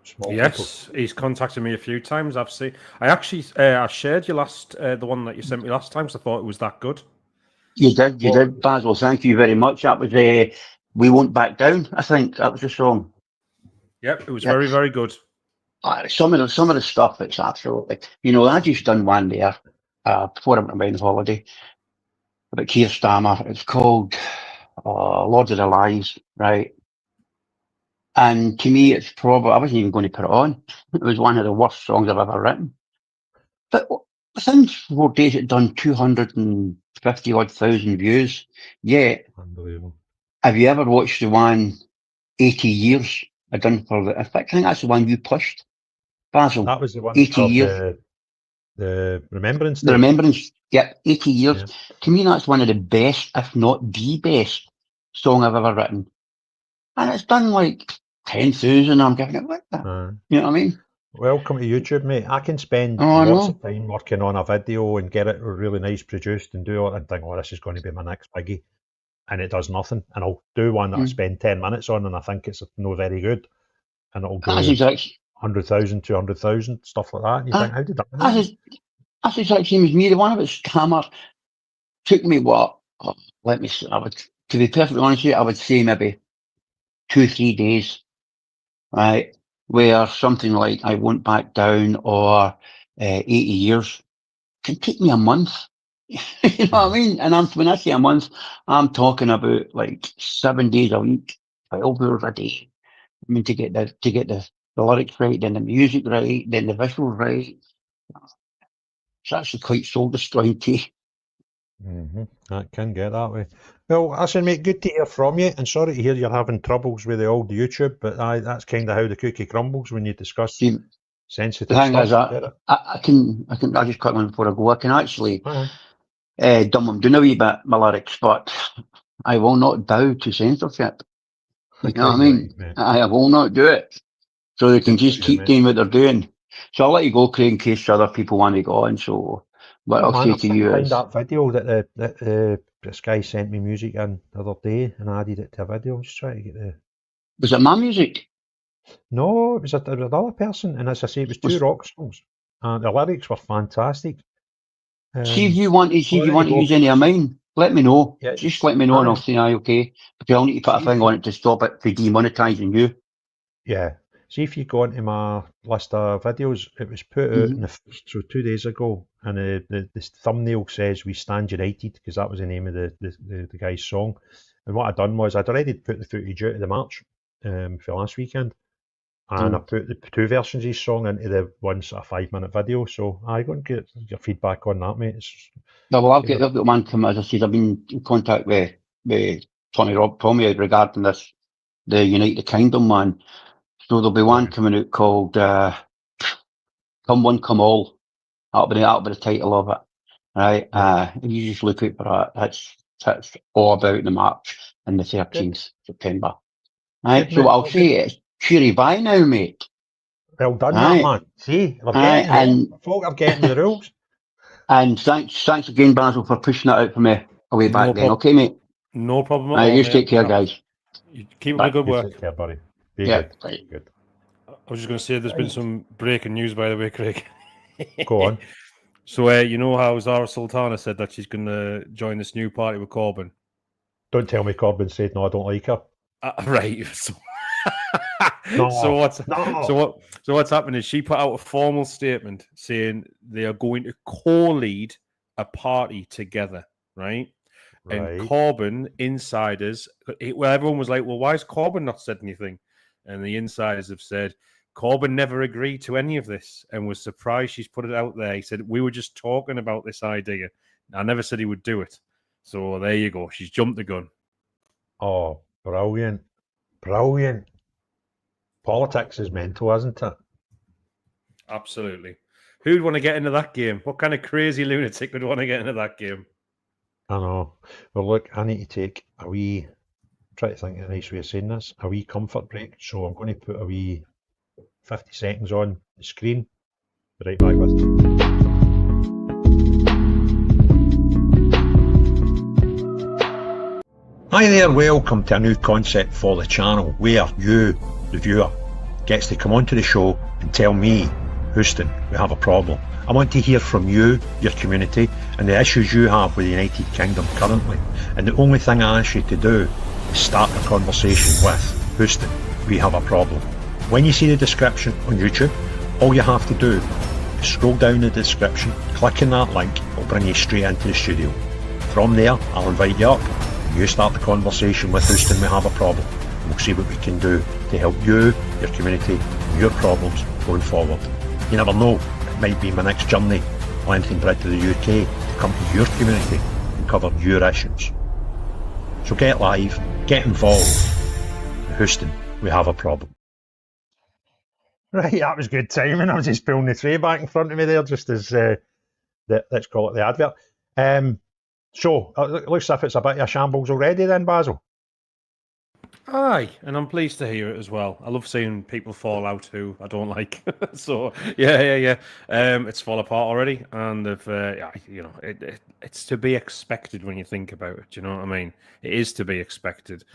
small Yes, he's contacted me a few times. I actually I shared your the one that you sent me last time, so I thought it was that good. You did, Basil. Thank you very much. That was We Won't Back Down, I think. That was the song. Yep, it was very, very good. Some of the stuff, it's absolutely... I just done one there before I went away on holiday about Keir Starmer. It's called Lord of the Lies, right? And to me, it's probably... I wasn't even going to put it on. It was one of the worst songs I've ever written. But within 4 days, it done 250,000 views. Yeah. Unbelievable. Have you ever watched the one 80 years I done for the... In fact, I think that's the one you pushed, Basil. That was the one 80 for years. the Remembrance Day. The Remembrance, yeah, 80 years. Yeah. To me, that's one of the best, if not the best, song I've ever written. And it's done like 10,000. I'm giving it what the... You know what I mean? Welcome to YouTube, mate. I can spend Oh, lots of time working on a video and get it really nice produced and do all and think, oh, this is going to be my next biggie. And it does nothing. And I'll do one that I spend 10 minutes on and I think it's no very good. And it'll do 100,000, 200,000, stuff like that. And you think, how did that happen? That's the exact same as me. The one about Scammer took me what? To be perfectly honest with you, I would say maybe 2-3 days, right? Where something like I Won't Back Down or 80 Years can take me a month. You know what I mean? And when I say a month, I'm talking about like 7 days a week, 12 hours a day. I mean, to get the lyrics right, then the music right, then the visuals right. It's actually quite soul destroying too. That can get that way. Well, listen, mate, good to hear from you, and sorry to hear you're having troubles with the old YouTube, but that's kind of how the cookie crumbles when you discuss sensitive the thing stuff. Is I just cut one before I go. I can actually dumb them down a wee bit, my lyrics, but I will not bow to censorship. You know what I mean? Right, I will not do it. So they can just keep doing what they're doing. So I'll let you go, Craig, in case other people want to go on. So what I'll say to you is... that video that this guy sent me music in the other day and added it to a video. I'm just trying to get the... Was it my music? No, it was another person. And as I say, it was two rock songs. And the lyrics were fantastic. See if you want to use any of mine, let me know. Yeah, just let me know and I'll say aye, okay. But I'll need to put a thing on it to stop it from demonetising you. Yeah. See if you go into my list of videos, it was put out so 2 days ago, and the thumbnail says "We Stand United" because that was the name of the guy's song. And what I'd done was I'd already put the footage out of the march for last weekend, and I put the two versions of his song into the one sort of 5-minute video. So I go and get your feedback on that, mate. Well, I've got one coming. As I said, I've been in contact with Tommy regarding this, the Unite the Kingdom man. So there'll be one coming out called Come One, Come All. That'll be the title of it. Right? If you just look out for that, that's all about the march on the 13th September. Right? So what I'll say is, cheery bye now, mate. Well done, that man. See, we're getting folk are getting the rules. And thanks again, Basil, for pushing that out for me away back then. Okay, mate? No problem at all. You take care, guys. You keep up the good work. Take care, buddy. Be good. Good. I was just going to say, there's been some breaking news, by the way, Craig. Go on. So, you know how Zara Sultana said that she's going to join this new party with Corbyn? Don't tell me Corbyn said, no, I don't like her. Right. So what's happened is she put out a formal statement saying they are going to co-lead a party together, right? And Corbyn insiders, well, everyone was like, well, why has Corbyn not said anything? And the insiders have said, Corbyn never agreed to any of this and was surprised she's put it out there. He said, we were just talking about this idea. I never said he would do it. So there you go. She's jumped the gun. Oh, brilliant. Brilliant. Politics is mental, isn't it? Absolutely. Who'd want to get into that game? What kind of crazy lunatic would want to get into that game? I know. Well, look, I need to take a wee try to think of a nice way of saying this, a wee comfort break. So I'm going to put a wee 50 seconds on the screen. Be right back with you. Hi there, welcome to a new concept for the channel where you, the viewer, gets to come onto the show and tell me, Houston, we have a problem. I want to hear from you, your community, and the issues you have with the United Kingdom currently. And the only thing I ask you to do is start a conversation with, Houston, we have a problem. When you see the description on YouTube, all you have to do is scroll down the description, click on that link, it'll bring you straight into the studio. From there, I'll invite you up, and you start the conversation with Houston, we have a problem. And we'll see what we can do to help you, your community, and your problems going forward. You never know, it might be my next journey, lengthening bread to the UK, to come to your community and cover your issues. So get live, get involved. Houston, we have a problem. Right, that was good timing. I was just pulling the tray back in front of me there, just as, let's call it the advert. So, it looks as if it's a bit of a shambles already then, Basil. Aye, and I'm pleased to hear it as well. I love seeing people fall out who I don't like. So yeah. It's fall apart already, and it's to be expected when you think about it. Do you know what I mean? It is to be expected.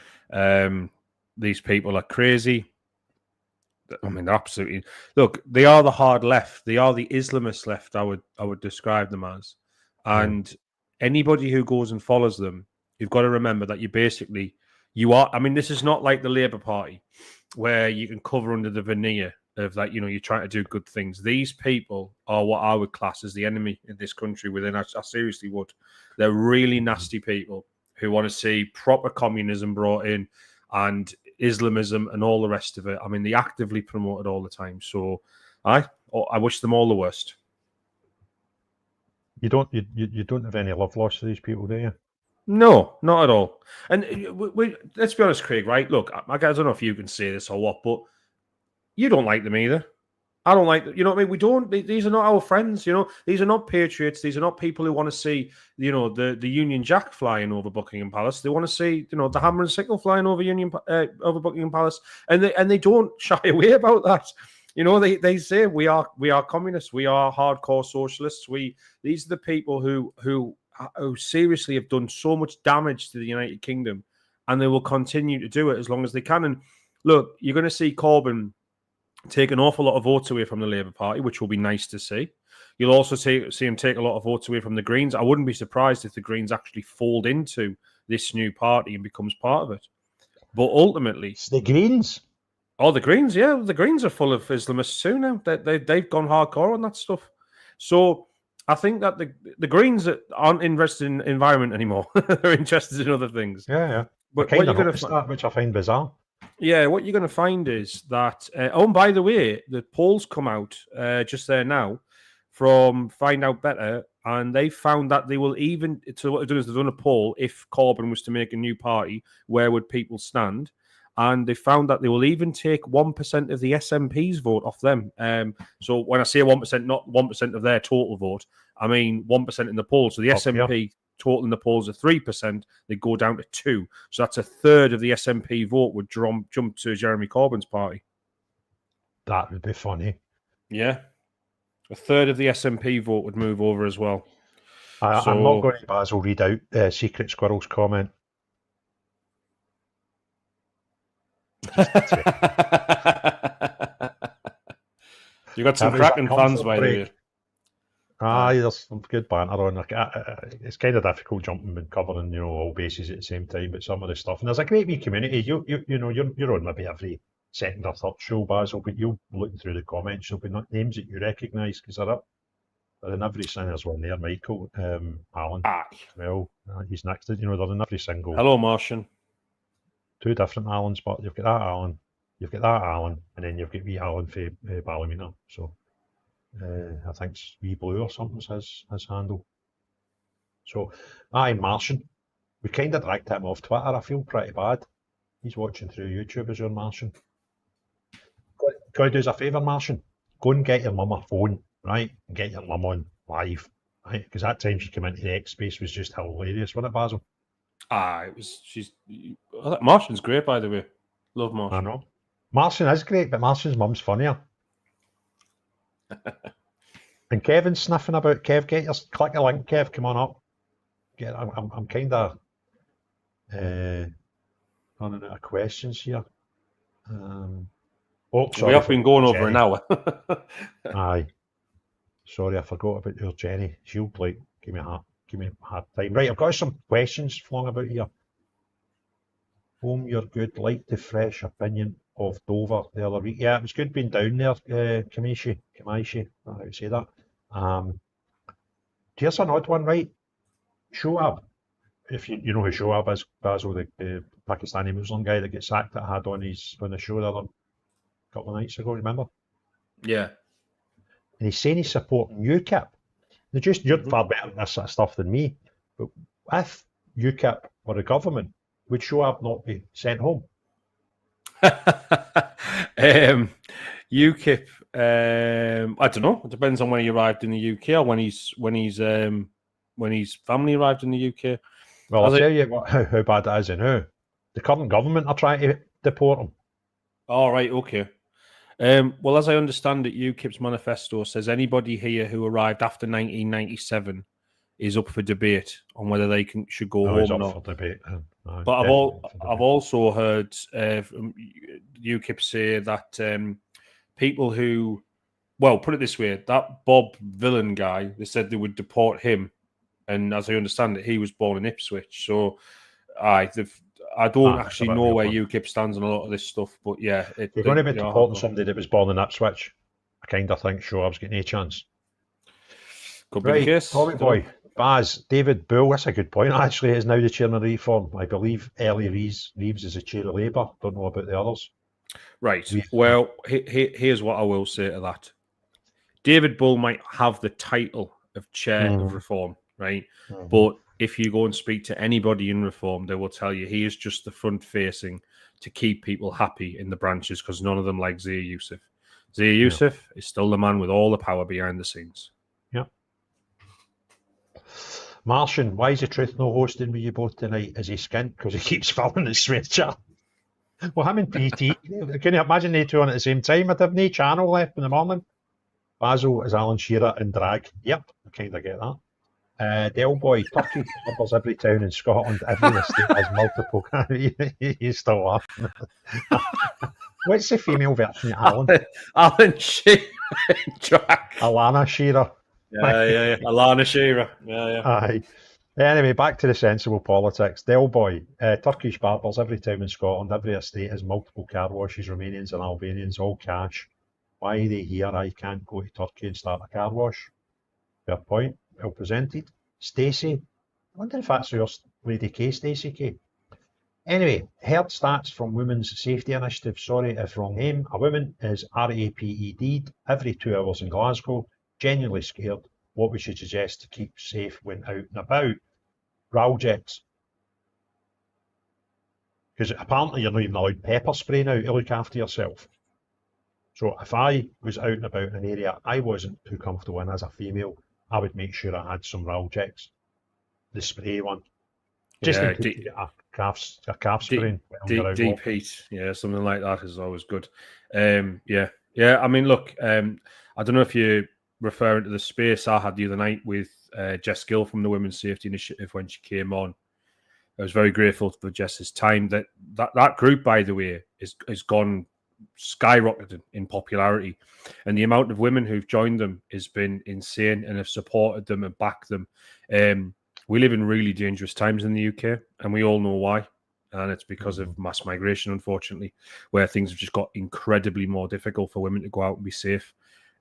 These people are crazy. I mean, they're absolutely. Look, they are the hard left. They are the Islamist left. I would describe them as, and anybody who goes and follows them, you've got to remember that you are. I mean, this is not like the Labour Party, where you can cover under the veneer of that. You're trying to do good things. These people are what I would class as the enemy in this country. I seriously would. They're really nasty people who want to see proper communism brought in and Islamism and all the rest of it. I mean, they actively promote it all the time. So, I wish them all the worst. You don't have any love lost to these people, do you? No, not at all. And let's be honest, Craig, right? Look, I don't know if you can say this or what, but you don't like them either. I don't like them. You know what I mean? We don't. These are not our friends. These are not patriots. These are not people who want to see, the Union Jack flying over Buckingham Palace. They want to see, the hammer and sickle flying over over Buckingham Palace, and they don't shy away about that. They say we are communists. We are hardcore socialists. These are the people who seriously have done so much damage to the United Kingdom, and they will continue to do it as long as they can. And look, you're going to see Corbyn take an awful lot of votes away from the Labour Party, which will be nice to see. You'll also see him take a lot of votes away from the Greens. I wouldn't be surprised if the Greens actually fold into this new party and becomes part of it. But ultimately... It's the Greens? Oh, the Greens, yeah. The Greens are full of Islamists too now. They've gone hardcore on that stuff. So... I think that the Greens aren't interested in environment anymore. They're interested in other things. Yeah. But what you're going to which I find bizarre. Yeah, what you're going to find is that. And by the way, the polls come out just there now from Find Out Better, and they found that they will even. So what they've done is they've done a poll: if Corbyn was to make a new party, where would people stand? And they found that they will even take 1% of the SNP's vote off them. So when I say 1%, not 1% of their total vote, I mean 1% in the polls. So the SNP total in the polls are 3%. They go down to 2%. So that's a third of the SNP vote would jump to Jeremy Corbyn's party. That would be funny. Yeah. A third of the SNP vote would move over as well. I'm not going to Basil read out Secret Squirrel's comment. You got some cracking fans by the way. There's some good banter on. It's kind of difficult jumping and covering, all bases at the same time. But some of the stuff, and there's a great wee community. You're on maybe every second or third show, Basil, but you'll looking through the comments. There'll be names that you recognise because they're up. They're in every single. There's one there, Michael, Alan. Well, he's next to they're in every single. Hello, Martian. Two different Alans, but you've got that Alan, and then you've got wee Alan for Ballymena. So I think it's Wee Blue or something's his handle. So Martian. We kind of dragged him off Twitter. I feel pretty bad. He's watching through YouTube as your Martian. Got to do us a favour, Martian. Go and get your mum a phone, right? And get your mum on live, right? Because that time she came into the X space was just hilarious, wasn't it, Basil? It was. She's Martian's great, by the way. Love Martian. I know. Martian is great, but Martian's mum's funnier. And Kevin's sniffing about. Kev, click a link, Kev. Come on up. I'm kind of running out of questions here. Sorry, we have been going over an hour. Aye. Sorry, I forgot about your Jenny. She'll give me a hard time. Right, I've got some questions flung about here. Home, you're good. Like the fresh opinion of Dover the other week. Yeah, it was good being down there, Kamaishi. I don't know how to say that. Here's an odd one, right? Shoaib. If you know who Shoaib is, Basil, the Pakistani Muslim guy that gets sacked that I had on the show the other couple of nights ago, remember? Yeah. And he's saying he's supporting UKIP. You're far better at this sort of stuff than me. But if UKIP were the government, would Shoaib not be sent home? UKIP, I don't know. It depends on when he arrived in the UK or when his family arrived in the UK. Well, I'll tell you how bad it is now. The current government are trying to deport him. All right, okay. Well, as I understand it, UKIP's manifesto says anybody here who arrived after 1997 is up for debate on whether they should go home or not. For debate. No, but I've also heard from UKIP say that people who, well, put it this way, that Bob Villain guy, they said they would deport him, and as I understand it, he was born in Ipswich. So, I don't actually know where UKIP stands on a lot of this stuff, but yeah. You're going to be deporting somebody that was born in Ipswich. I kind of think Shoaib's getting a chance. Could be the case. Tommy boy, Baz, David Bull, that's a good point. Actually, is now the chairman of Reform. I believe Ellie Reeves is the chair of Labour. Don't know about the others. Right. Well, here's what I will say to that. David Bull might have the title of chair of Reform, right? But if you go and speak to anybody in Reform, they will tell you he is just the front-facing to keep people happy in the branches because none of them like Zia Youssef. Zia Youssef is still the man with all the power behind the scenes. Yeah. Martian, why is the Truth no hosting with you both tonight? Is he skint because he keeps filling his sweatshirt? Well, him and PT, can you imagine they two on at the same time? I'd have no channel left in the morning. Basil is Alan Shearer in drag. Yep, I kind of get that. Del Boy, Turkey covers every town in Scotland. Every estate has multiple. He's still laughing. What's the female version of Alan? Alan Shearer in drag. Alana Shearer. Yeah. Alana Shearer. Yeah. Aye. Anyway, back to the sensible politics. Del Boy, Turkish barbers, every town in Scotland, every estate has multiple car washes, Romanians and Albanians, all cash. Why are they here? I can't go to Turkey and start a car wash. Fair point. Well presented. Stacey, I wonder if that's your Lady K, Stacey K. Anyway, heard stats from Women's Safety Initiative. Sorry if wrong name. A woman is RAPED'd every 2 hours in Glasgow. Genuinely scared. What we should suggest to keep safe when out and about. Raljets. Because apparently you're not even allowed pepper spray now to look after yourself. So if I was out and about in an area I wasn't too comfortable in as a female, I would make sure I had some Raljets. The spray one. Just in case you get a calf sprain. Deep heat. Yeah, something like that is always good. Yeah. I mean, look, I don't know if you're referring to the space I had the other night with Jess Gill from the Women's Safety Initiative when she came on. I was very grateful for Jess's time. That group, by the way, is gone skyrocketed in popularity, and the amount of women who've joined them has been insane and have supported them and backed them. We live in really dangerous times in the UK, and we all know why. And it's because of mass migration, unfortunately, where things have just got incredibly more difficult for women to go out and be safe.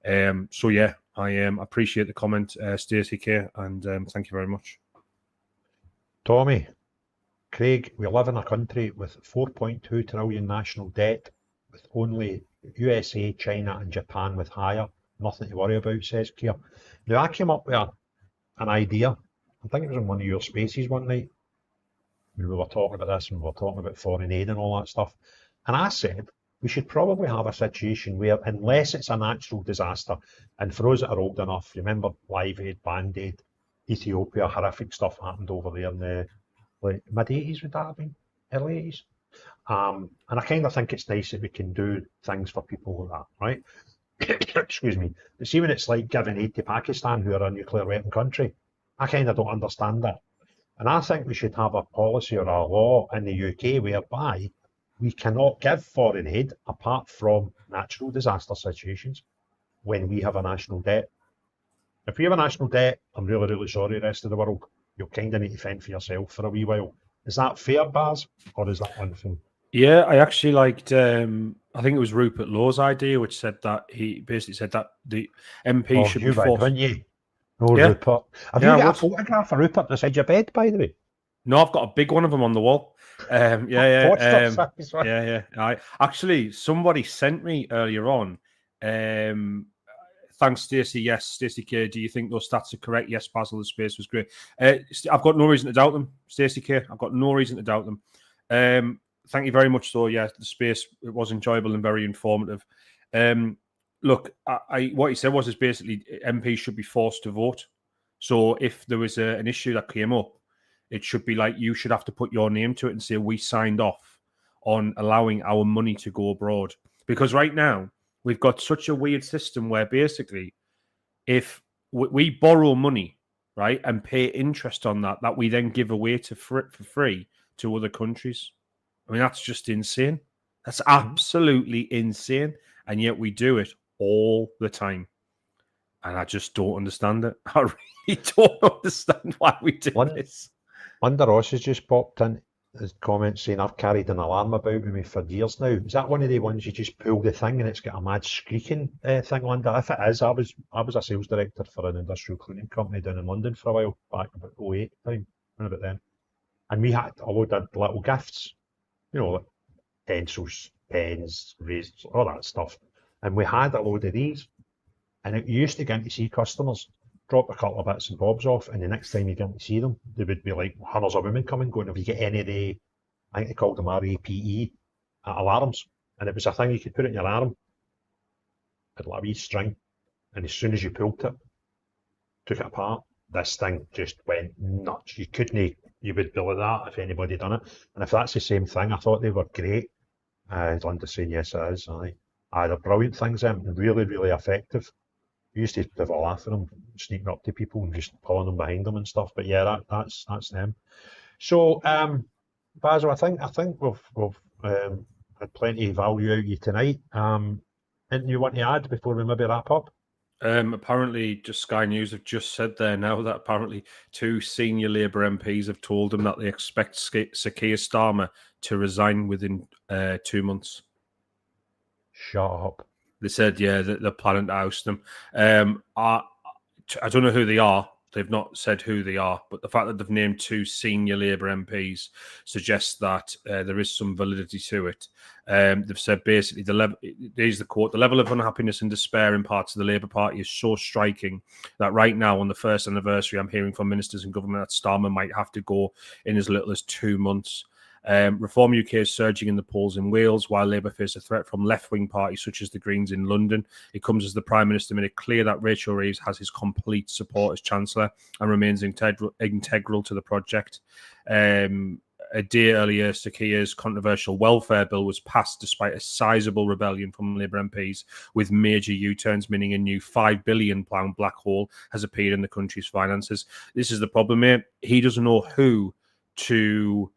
So yeah, I appreciate the comment, Stacey K, and thank you very much. Tommy, Craig, we live in a country with 4.2 trillion national debt, with only USA, China and Japan with higher. Nothing to worry about, says Keir. Now, I came up with an idea. I think it was in one of your spaces one night when we were talking about this and we were talking about foreign aid and all that stuff. And I said, we should probably have a situation where, unless it's a natural disaster, and for us that are old enough, remember Live Aid, Band Aid, Ethiopia, horrific stuff happened over there in the mid-80s, would that have been? early 80s. And I kind of think it's nice that we can do things for people like that, right? Excuse me. But see, when it's like giving aid to Pakistan, who are a nuclear weapon country, I kind of don't understand that. And I think we should have a policy or a law in the UK whereby we cannot give foreign aid apart from natural disaster situations when we have a national debt. If we have a national debt, I'm really, really sorry, the rest of the world, you'll kind of need to fend for yourself for a wee while. Is that fair, Baz, or is that unfair? Yeah, I actually liked, I think it was Rupert Law's idea, which said that he basically said that the MP should be forced. Wouldn't you? No, Yeah. Rupert. Have you got a photograph of Rupert beside your bed, by the way? No, I've got a big one of them on the wall. Yeah. Actually, somebody sent me earlier on. Thanks, Stacey. Yes, Stacey K. Do you think those stats are correct? Yes, Basil, the space was great. I've got no reason to doubt them, Stacey K. I've got no reason to doubt them. Thank you very much, though. Yeah, the space, it was enjoyable and very informative. Look, what he said is basically MPs should be forced to vote. So if there was an issue that came up, it should be like you should have to put your name to it and say we signed off on allowing our money to go abroad. Because right now, we've got such a weird system where basically if we borrow money, right, and pay interest on that we then give away for free to other countries. I mean, that's just insane. That's absolutely insane. And yet we do it all the time. And I just don't understand it. I really don't understand why we do this. Linda Ross has just popped in his comments saying, I've carried an alarm about with me for years now. Is that one of the ones you just pull the thing and it's got a mad squeaking thing, Linda? If it is, I was a sales director for an industrial cleaning company down in London for a while, back about 08 time, around about then. And we had a load of little gifts, like pencils, pens, razors, all that stuff. And we had a load of these. And it used to get to see customers, drop a couple of bits and bobs off, and the next time you get to see them, there would be like hundreds of women coming, going, have you got any of the, I think they called them RAPE, alarms. And it was a thing you could put in your arm, had like a wee string, and as soon as you pulled it, took it apart, this thing just went nuts. You would be like that if anybody done it. And if that's the same thing, I thought they were great. Linda saying, yes, it is. They're brilliant things, really, really effective. We used to have a laugh at them, sneaking up to people and just pulling them behind them and stuff. But yeah, that's them. So, Basil, I think we've had plenty of value out of you tonight. Anything you want to add before we maybe wrap up? Apparently, just Sky News have just said there now that apparently 2 senior Labour MPs have told them that they expect Sir Keir Starmer to resign within 2 months. Shut up. They said, yeah, that they're planning to oust them. I don't know who they are. They've not said who they are, but the fact that they've named 2 senior Labour MPs suggests that there is some validity to it. They've said basically, here's the quote, the level of unhappiness and despair in parts of the Labour Party is so striking that right now, on the first anniversary, I'm hearing from ministers and government that Starmer might have to go in as little as 2 months. Reform UK is surging in the polls in Wales, while Labour face a threat from left-wing parties such as the Greens in London. It comes as the Prime Minister made it clear that Rachel Reeves has his complete support as Chancellor and remains integral to the project. A day earlier, Sir Keir's controversial welfare bill was passed despite a sizable rebellion from Labour MPs, with major U-turns, meaning a new £5 billion black hole has appeared in the country's finances. This is the problem, mate. He doesn't know who to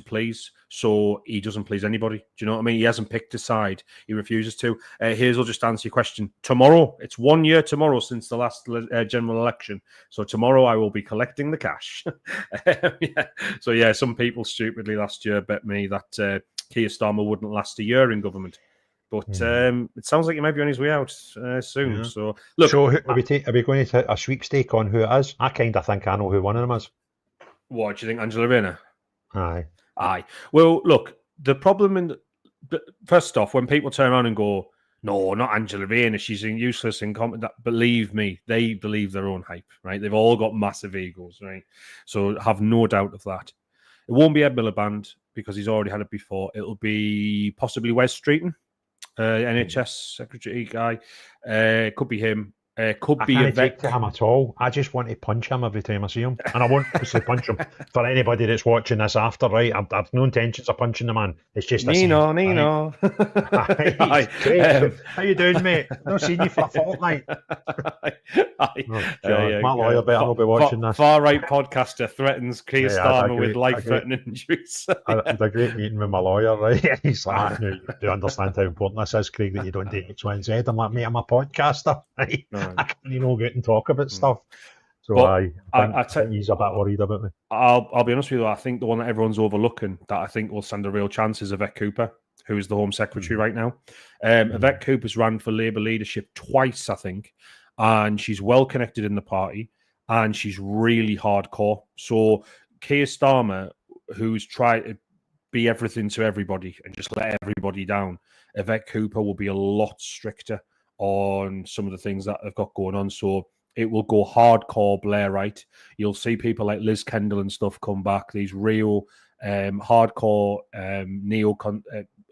please, so he doesn't please anybody. Do you know what I mean? He hasn't picked a side. He refuses to. Here's, I'll just answer your question. Tomorrow, it's 1 year tomorrow since the last general election. So tomorrow I will be collecting the cash. Yeah. So yeah, some people stupidly last year bet me that Keir Starmer wouldn't last a year in government. But it sounds like he might be on his way out soon. Yeah. So look, so are we going to take a sweepstake on who it is? I kind of think I know who one of them is. What do you think, Angela Rayner? Aye. Well, look, the problem first off, when people turn around and go, no, not Angela Rayner, she's useless, incompetent, believe me, they believe their own hype, right? They've all got massive egos, right? So have no doubt of that. It won't be Ed Miliband because he's already had it before. It'll be possibly Wes Streeton, NHS secretary guy. Could be him. Could I be can't a take vet. to him at all. I just want to punch him every time I see him. And I won't obviously punch him. For anybody that's watching this after, right? I've no intentions of punching the man. It's just a scene. Nino. Right? Great. How you doing, mate? Not seen you for a fortnight. Oh, God. My lawyer better not be watching this. Far-right podcaster threatens Keir Starmer with life-threatening injuries. I had a great meeting with my lawyer, right? He's like, no, you do understand how important this is, Craig, that you don't do X, Y, and Z. I'm like, mate, I'm a podcaster. Right? No. I can't get and talk about stuff. So I think he's a bit worried about me. I'll be honest with you, I think the one that everyone's overlooking that I think will stand a real chance is Yvette Cooper, who is the Home Secretary right now. Yvette Cooper's ran for Labour leadership twice, I think, and she's well connected in the party, and she's really hardcore. So Keir Starmer, who's tried to be everything to everybody and just let everybody down, Yvette Cooper will be a lot stricter on some of the things that have got going on. So it will go hardcore Blairite. You'll see people like Liz Kendall and stuff come back. These real hardcore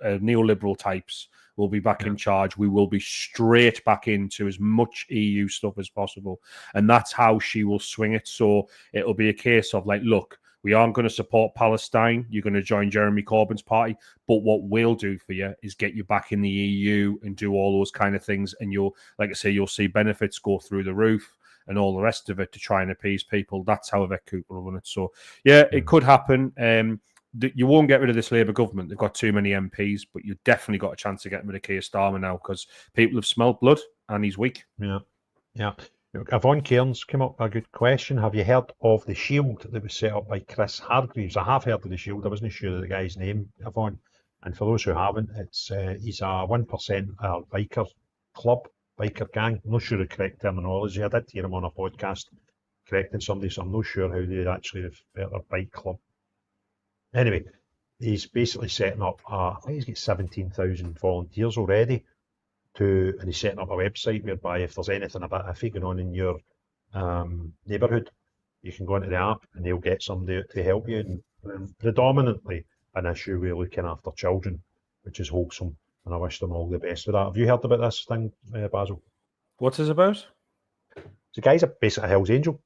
neoliberal types will be back in charge. We will be straight back into as much EU stuff as possible. And that's how she will swing it. So it'll be a case of like, look, we aren't going to support Palestine. You're going to join Jeremy Corbyn's party. But what we'll do for you is get you back in the EU and do all those kind of things. And you'll, like I say, you'll see benefits go through the roof and all the rest of it to try and appease people. That's how Yvette Cooper will run it. So, yeah, it could happen. You won't get rid of this Labour government. They've got too many MPs, but you've definitely got a chance of getting rid of Keir Starmer now because people have smelled blood and he's weak. Yeah. Yvonne Cairns came up with a good question. Have you heard of the Shield that was set up by Chris Hargreaves? I have heard of the Shield. I wasn't sure of the guy's name, Yvonne. And for those who haven't, he's a 1% biker club, biker gang. I'm not sure the correct terminology. I did hear him on a podcast correcting somebody, so I'm not sure how they actually refer to their bike club. Anyway, he's basically setting up, I think he's got 17,000 volunteers already. And he's setting up a website whereby if there's anything about iffy going on in your neighbourhood, you can go into the app and they'll get somebody to help you. And predominantly an issue with looking after children, which is wholesome. And I wish them all the best with that. Have you heard about this thing, Basil? What is it about? The guy's basically a Hell's Angel.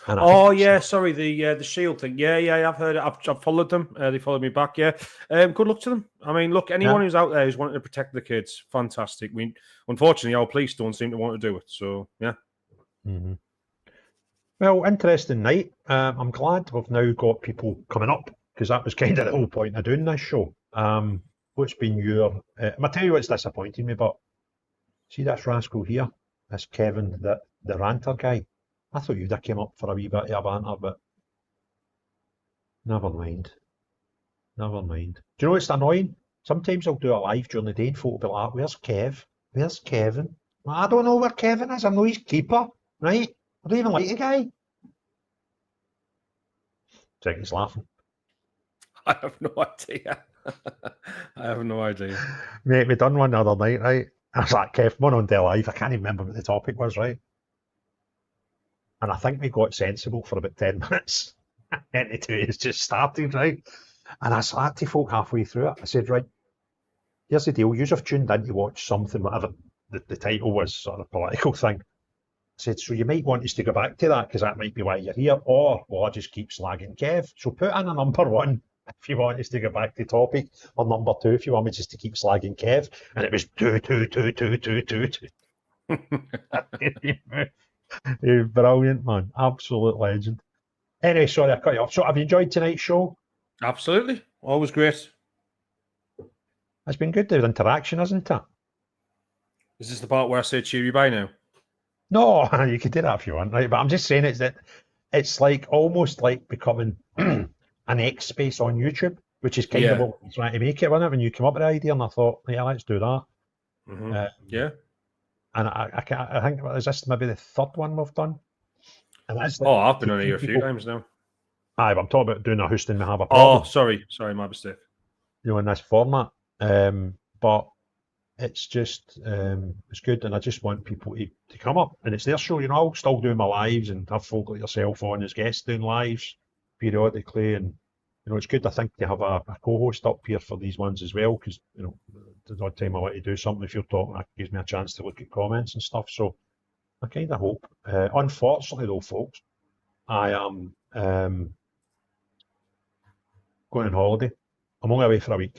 Sorry, the Shield thing. Yeah, I've heard it. I've followed them. They followed me back. Yeah, good luck to them. I mean, look, anyone who's out there who's wanting to protect the kids, fantastic. Unfortunately, our police don't seem to want to do it. So, yeah. Mm-hmm. Well, interesting night. I'm glad we've now got people coming up because that was kind of the whole point of doing this show. What's been your? I'll tell you what's disappointing me, but see this rascal here, this Kevin, the ranter guy. I thought you'd have came up for a wee bit of a banter, but never mind. Do you know what's annoying? Sometimes I'll do a live during the day and folk will be like, where's Kev? Where's Kevin? I don't know where Kevin is. I know he's keeper, right? I don't even like the guy. Think he's laughing. I have no idea. Mate, we done one the other night, right? I was like, Kev, one on their live. I can't even remember what the topic was, right? And I think we got sensible for about 10 minutes. And it's just started, right? And I said to folk halfway through it, I said, right, here's the deal. You have tuned in to watch something, whatever the title was, sort of political thing. I said, so you might want us to go back to that because that might be why you're here. Or, well, I just keep slagging Kev. So put in a number 1 if you want us to go back to topic, or number 2 if you want me just to keep slagging Kev. And it was 2. You're brilliant, man. Absolute legend. Anyway, sorry, I cut you off. So have you enjoyed tonight's show? Absolutely. Always great. It's been good, the interaction, hasn't it? Is this the part where I say cheer you bye now? No, you could do that if you want, right? But I'm just saying it's like almost like becoming an X space on YouTube, which is kind of what we're trying to make it, wasn't it? When you come up with the idea, and I thought, yeah, let's do that. Mm-hmm. And I think, is this maybe the 3rd one we've done? And that's I've been on here a few times now. Aye, but I'm talking about doing a Houston We Have a Problem. Sorry, my mistake. In this format. But it's just, it's good, and I just want people to come up, and it's their show, I'll still do my lives and have folk like yourself on as guests doing lives periodically, and it's good, I think, to have a co-host up here for these ones as well, because the odd time I want to do something, if you're talking, that gives me a chance to look at comments and stuff. So I kind of hope. Unfortunately, though, folks, I am going on holiday. I'm only away for a week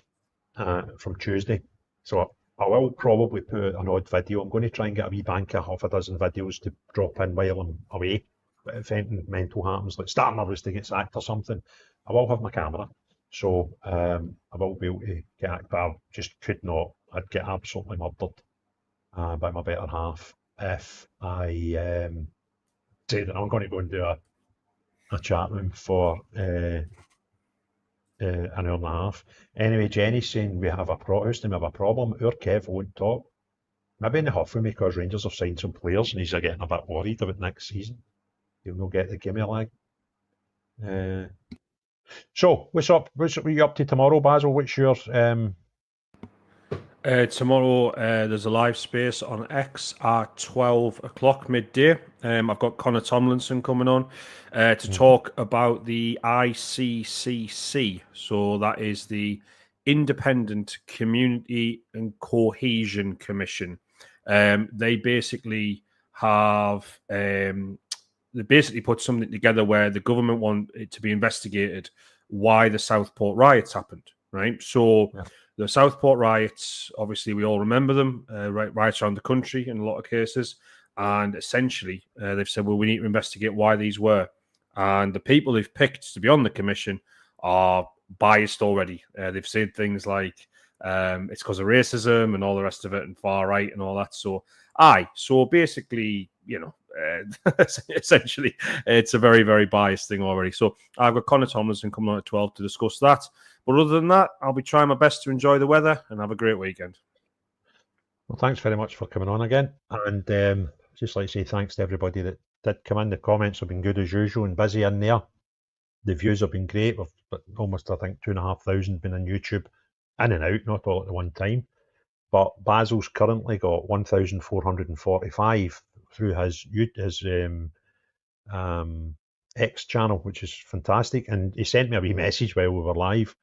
from Tuesday, so I will probably put an odd video. I'm going to try and get a wee bank of half a dozen videos to drop in while I'm away. But if anything mental happens, like Star Nervous gets sacked or something, I will have my camera. So I will be able to get it, but I just could not. I'd get absolutely murdered by my better half if I say that I'm going to go and do a chat room for an hour and a half. Anyway, Jenny's saying we have a problem. Our Kev won't talk. Maybe in the huff with me because Rangers have signed some players and he's getting a bit worried about next season. He'll not get the gimme leg. So, what's up? What are you up to tomorrow, Basil? What's your tomorrow there's a live space on X at 12 o'clock midday. I've got Connor Tomlinson coming on to talk about the ICCC. So that is the Independent Community and Cohesion Commission. They basically have they basically put something together where the government want it to be investigated why the Southport riots happened, right? So the Southport riots, obviously we all remember them, riots around the country in a lot of cases, and essentially they've said, well, we need to investigate why these were. And the people they've picked to be on the commission are biased already. They've said things like it's because of racism and all the rest of it and far right and all that. So basically, you know, essentially it's a very, very biased thing already. So I've got Connor Tomlinson coming on at 12 to discuss that. But other than that, I'll be trying my best to enjoy the weather and have a great weekend. Well, thanks very much for coming on again. And just like to say thanks to everybody that did come in. The comments have been good as usual and busy in there. The views have been great. We've almost, I think, 2,500 been on YouTube, in and out, not all at the one time. But Basil's currently got 1,445 through his X channel, which is fantastic. And he sent me a wee message while we were live.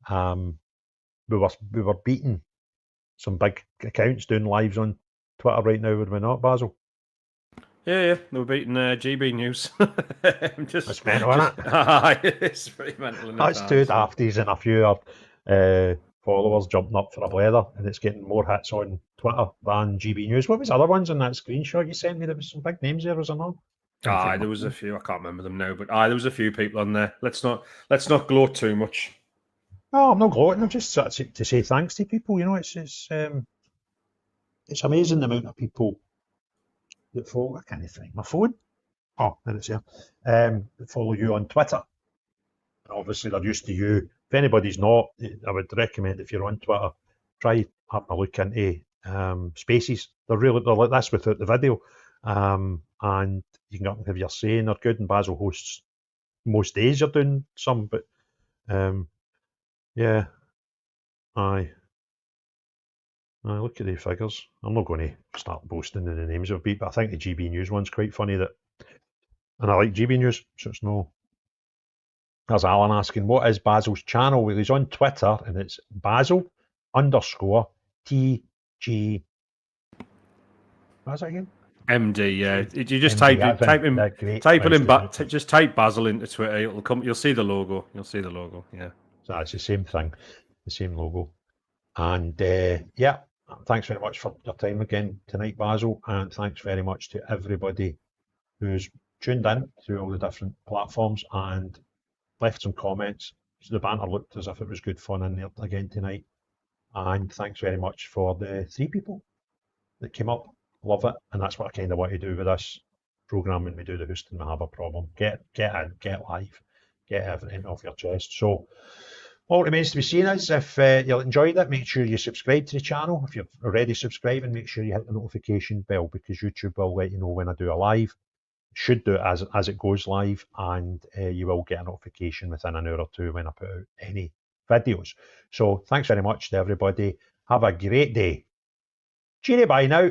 We were beating some big accounts doing lives on Twitter right now, would we not, Basil? Yeah, we're beating GB News. It's mental, isn't it? It's pretty mental. That's two dafties and a few followers jumping up for a blether, and it's getting more hits on Twitter than GB News. What was the other ones in that screenshot you sent me? There was some big names there, was there not? There was a few. I can't remember them now, but there was a few people on there. Let's not gloat too much. No, I'm not gloating. I'm just to say thanks to people. You know, it's amazing the amount of people that follow. I can't find my phone. Oh, there it's here. That follow you on Twitter. Obviously, they're used to you. If anybody's not, I would recommend if you're on Twitter, try having a look into Spaces. They're like this without the video, and you can go and have your say. And they're good. And Basil hosts most days. You're doing some, but yeah, aye. Look at the figures. I'm not going to start boasting in the names of people, but I think the GB News one's quite funny. And I like GB News, so it's no. There's Alan asking, what is Basil's channel? Well, he's on Twitter, and it's Basil_TG. What is that again? MD, yeah. You just type Basil into Twitter. It'll come. You'll see the logo. Yeah. So it's the same thing, the same logo. And yeah, thanks very much for your time again tonight, Basil, and thanks very much to everybody who's tuned in through all the different platforms and left some comments. So the banter looked as if it was good fun in there again tonight. And thanks very much for the 3 people that came up. Love it. And that's what I kind of want to do with this programme when we do the Houston We Have a Problem. Get in, get live, get everything off your chest. So all remains to be seen is if you enjoyed it, make sure you subscribe to the channel. If you're already subscribing, make sure you hit the notification bell because YouTube will let you know when I do a live. Should do it as it goes live, and you will get a notification within an hour or two when I put out any videos. So thanks very much to everybody. Have a great day. Cheery bye now.